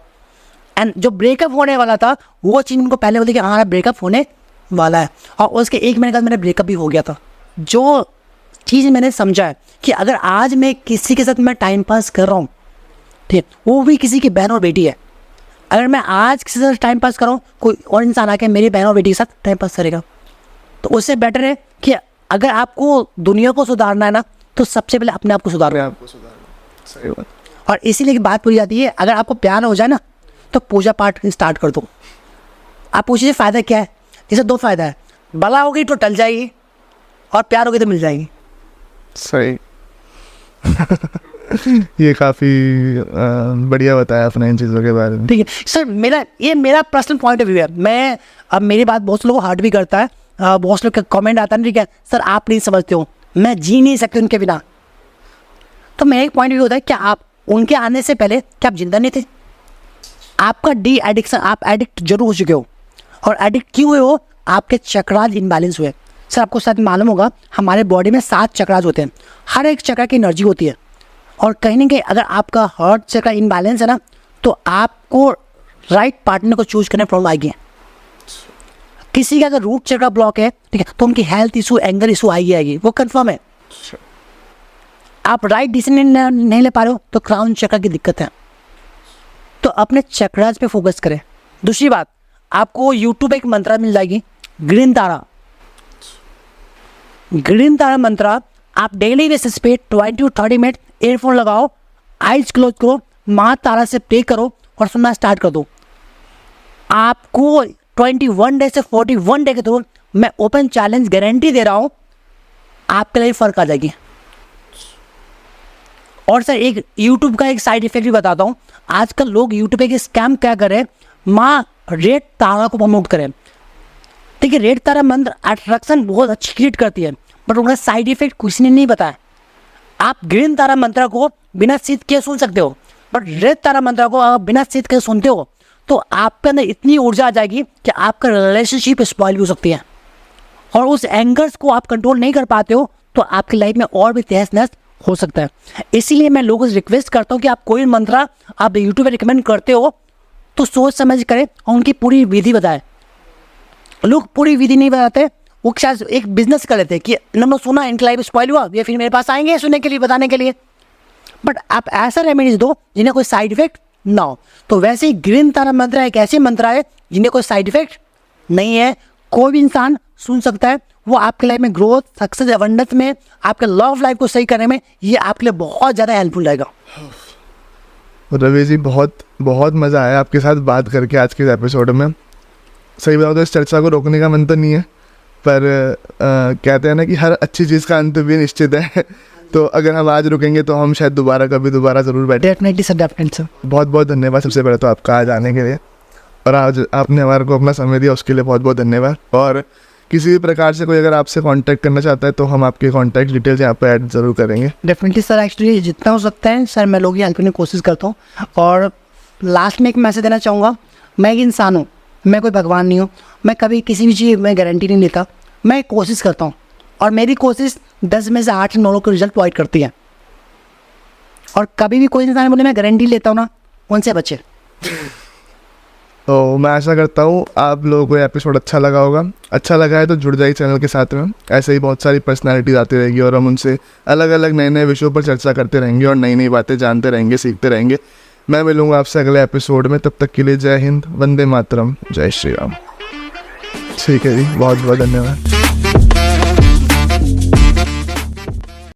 एंड जो ब्रेकअप होने वाला था वो चीज़ उनको पहले बोली कि हमारा ब्रेकअप होने वाला है। और उसके 1 महीने बाद मेरा ब्रेकअप भी हो गया था। जो चीज़ मैंने समझा है कि अगर आज मैं किसी के साथ मैं टाइम पास कर रहा हूँ, ठीक, वो भी किसी की बहन और बेटी है। अगर मैं आज किसी के साथ टाइम पास कर रहा हूँ, कोई और इंसान आके मेरी बहन और बेटी के साथ टाइम पास करेगा, तो उससे बेटर है कि अगर आपको दुनिया को सुधारना है ना, तो सबसे पहले अपने आप को सुधारना।
सही बात।
और इसीलिए की बात पूरी जाती है, अगर आपको प्यार हो जाए ना तो पूजा पाठ स्टार्ट कर दो। आप पूछिए फ़ायदा क्या है। जैसे 2 फ़ायदा है, बला होगी तो टल जाएगी, और प्यार होगी तो मिल जाएगी।
सही। ये काफ़ी बढ़िया बताया आपने इन चीज़ों के बारे में।
ठीक है सर, मेरा पर्सनल पॉइंट ऑफ व्यू है। मैं अब मेरी बात बहुत से लोगों को हर्ट भी करता है, बहुत से लोग का कमेंट आता है, ठीक है सर आप नहीं समझते हो, मैं जी नहीं सकती उनके बिना। तो मेरा एक पॉइंट व्यू होता है, क्या आप उनके आने से पहले क्या आप जिंदा नहीं थे? आपका डी एडिक्शन, आप एडिक्ट जरूर हो चुके हो। और एडिक्ट क्यों हुए हो? आपके चक्रास इनबैलेंस हुए। सर आपको शायद मालूम होगा, हमारे बॉडी में 7 चक्रास होते हैं, हर एक चक्र की एनर्जी होती है। और कहीं ना कहीं अगर आपका हार्ट चक्र इनबैलेंस है ना, तो आपको राइट पार्टनर को चूज करने में प्रॉब्लम आएगी। किसी का अगर रूट चक्र ब्लॉक है, ठीक है, तो उनकी हेल्थ इशू, एंगर इशू आएगी, वो कंफर्म है। आप राइट डिसीजन नहीं ले पा रहे हो तो क्राउन चक्र की दिक्कत है। तो अपने चक्रास पे फोकस करें। दूसरी बात, आपको यूट्यूब एक मंत्रा मिल जाएगी, ग्रीन तारा। ग्रीन तारा मंत्रा आप डेली बेसिस पे 20 to 30 मिनट एयरफोन लगाओ, आइज क्लोज करो, माँ तारा से प्रे करो और सुनना स्टार्ट कर दो। आपको 21 डे से 41 डे के थ्रू मैं ओपन चैलेंज गारंटी दे रहा हूँ, आपके लिए फ़र्क आ जाएगी। और सर एक यूट्यूब का एक साइड इफेक्ट भी बताता हूँ। आजकल लोग यूट्यूब पे के स्कैम क्या कर रहे हैं, माँ रेड तारा को प्रमोट करें। ठीक है, रेड तारा मंत्र अट्रैक्शन बहुत अच्छी क्रिएट करती है, बट उनका साइड इफेक्ट कुछ ने नहीं बताया। आप ग्रीन तारा मंत्र को बिना सीध के सुन सकते हो, बट रेड तारा मंत्र को आप बिना सीध के सुनते हो तो आपके अंदर इतनी ऊर्जा आ जाएगी कि आपका रिलेशनशिप स्पॉइल भी हो सकती है, और उस एंगर्स को आप कंट्रोल नहीं कर पाते हो तो आपकी लाइफ में और भी तहस नहस हो सकता है। इसीलिए मैं लोगों से रिक्वेस्ट करता हूँ कि आप कोई मंत्र आप यूट्यूब पे रिकमेंड करते हो तो सोच समझ करें और उनकी पूरी विधि बताएं। लोग पूरी विधि नहीं बताते, वो शायद एक बिजनेस कर लेते हैं कि नंबर सुना, इनकी लाइफ स्पॉइल हुआ, ये फिर मेरे पास आएंगे सुनने के लिए, बताने के लिए। बट आप ऐसा रेमेडीज दो जिन्हें कोई साइड इफेक्ट ना हो। तो वैसे ही ग्रीन तारा मंत्र एक ऐसी मंत्र है जिन्हें कोई साइड इफेक्ट नहीं है, कोई भी इंसान सुन सकता है। वो आपके लाइफ में ग्रोथ, सक्सेस, अबंडेंस में, आपके लव लाइफ को सही करने में ये आपके लिए बहुत ज़्यादा हेल्पफुल रहेगा।
रवि जी, बहुत बहुत मज़ा आया आपके साथ बात करके आज के एपिसोड में। सही बताओ तो इस चर्चा को रोकने का मन तो नहीं है, पर कहते हैं ना कि हर अच्छी चीज़ का अंत भी निश्चित है। तो अगर हम आज रुकेंगे तो हम शायद कभी दोबारा ज़रूर बैठे।
Definitely sir, definitely sir.
बहुत बहुत धन्यवाद सबसे पहले तो आपका आज आने के लिए, और आज आपने हमारे को अपना समय दिया उसके लिए बहुत बहुत धन्यवाद। और किसी भी प्रकार से कोई अगर आपसे कांटेक्ट करना चाहता है तो हम आपके कांटेक्ट डिटेल्स यहाँ पे ऐड ज़रूर करेंगे।
डेफिनेटली सर, एक्चुअली जितना हो सकता है सर मैं लोगों की हेल्प करने की कोशिश करता हूँ। और लास्ट में एक मैसेज देना चाहूँगा, मैं एक इंसान हूँ, मैं कोई भगवान नहीं हूँ, मैं कभी किसी भी चीज़ में गारंटी नहीं लेता, मैं कोशिश करता हूँ और मेरी कोशिश 10 में से 8 9 लोगों को रिजल्ट प्रोवाइड करती है। और कभी भी कोई इंसान बोले मैं गारंटी लेता हूँ ना, उनसे बचे।
तो मैं आशा करता हूँ आप लोगों को एपिसोड अच्छा लगा होगा। अच्छा लगा है तो जुड़ जाइए चैनल के साथ में, ऐसे ही बहुत सारी पर्सनालिटीज आती रहेगी और हम उनसे अलग अलग नए नए विषयों पर चर्चा करते रहेंगे और नई नई बातें जानते रहेंगे, सीखते रहेंगे। मैं मिलूंगा आपसे अगले एपिसोड में, तब तक के लिए जय हिंद, वंदे मातरम, जय श्री राम। ठीक है जी, बहुत बहुत धन्यवाद।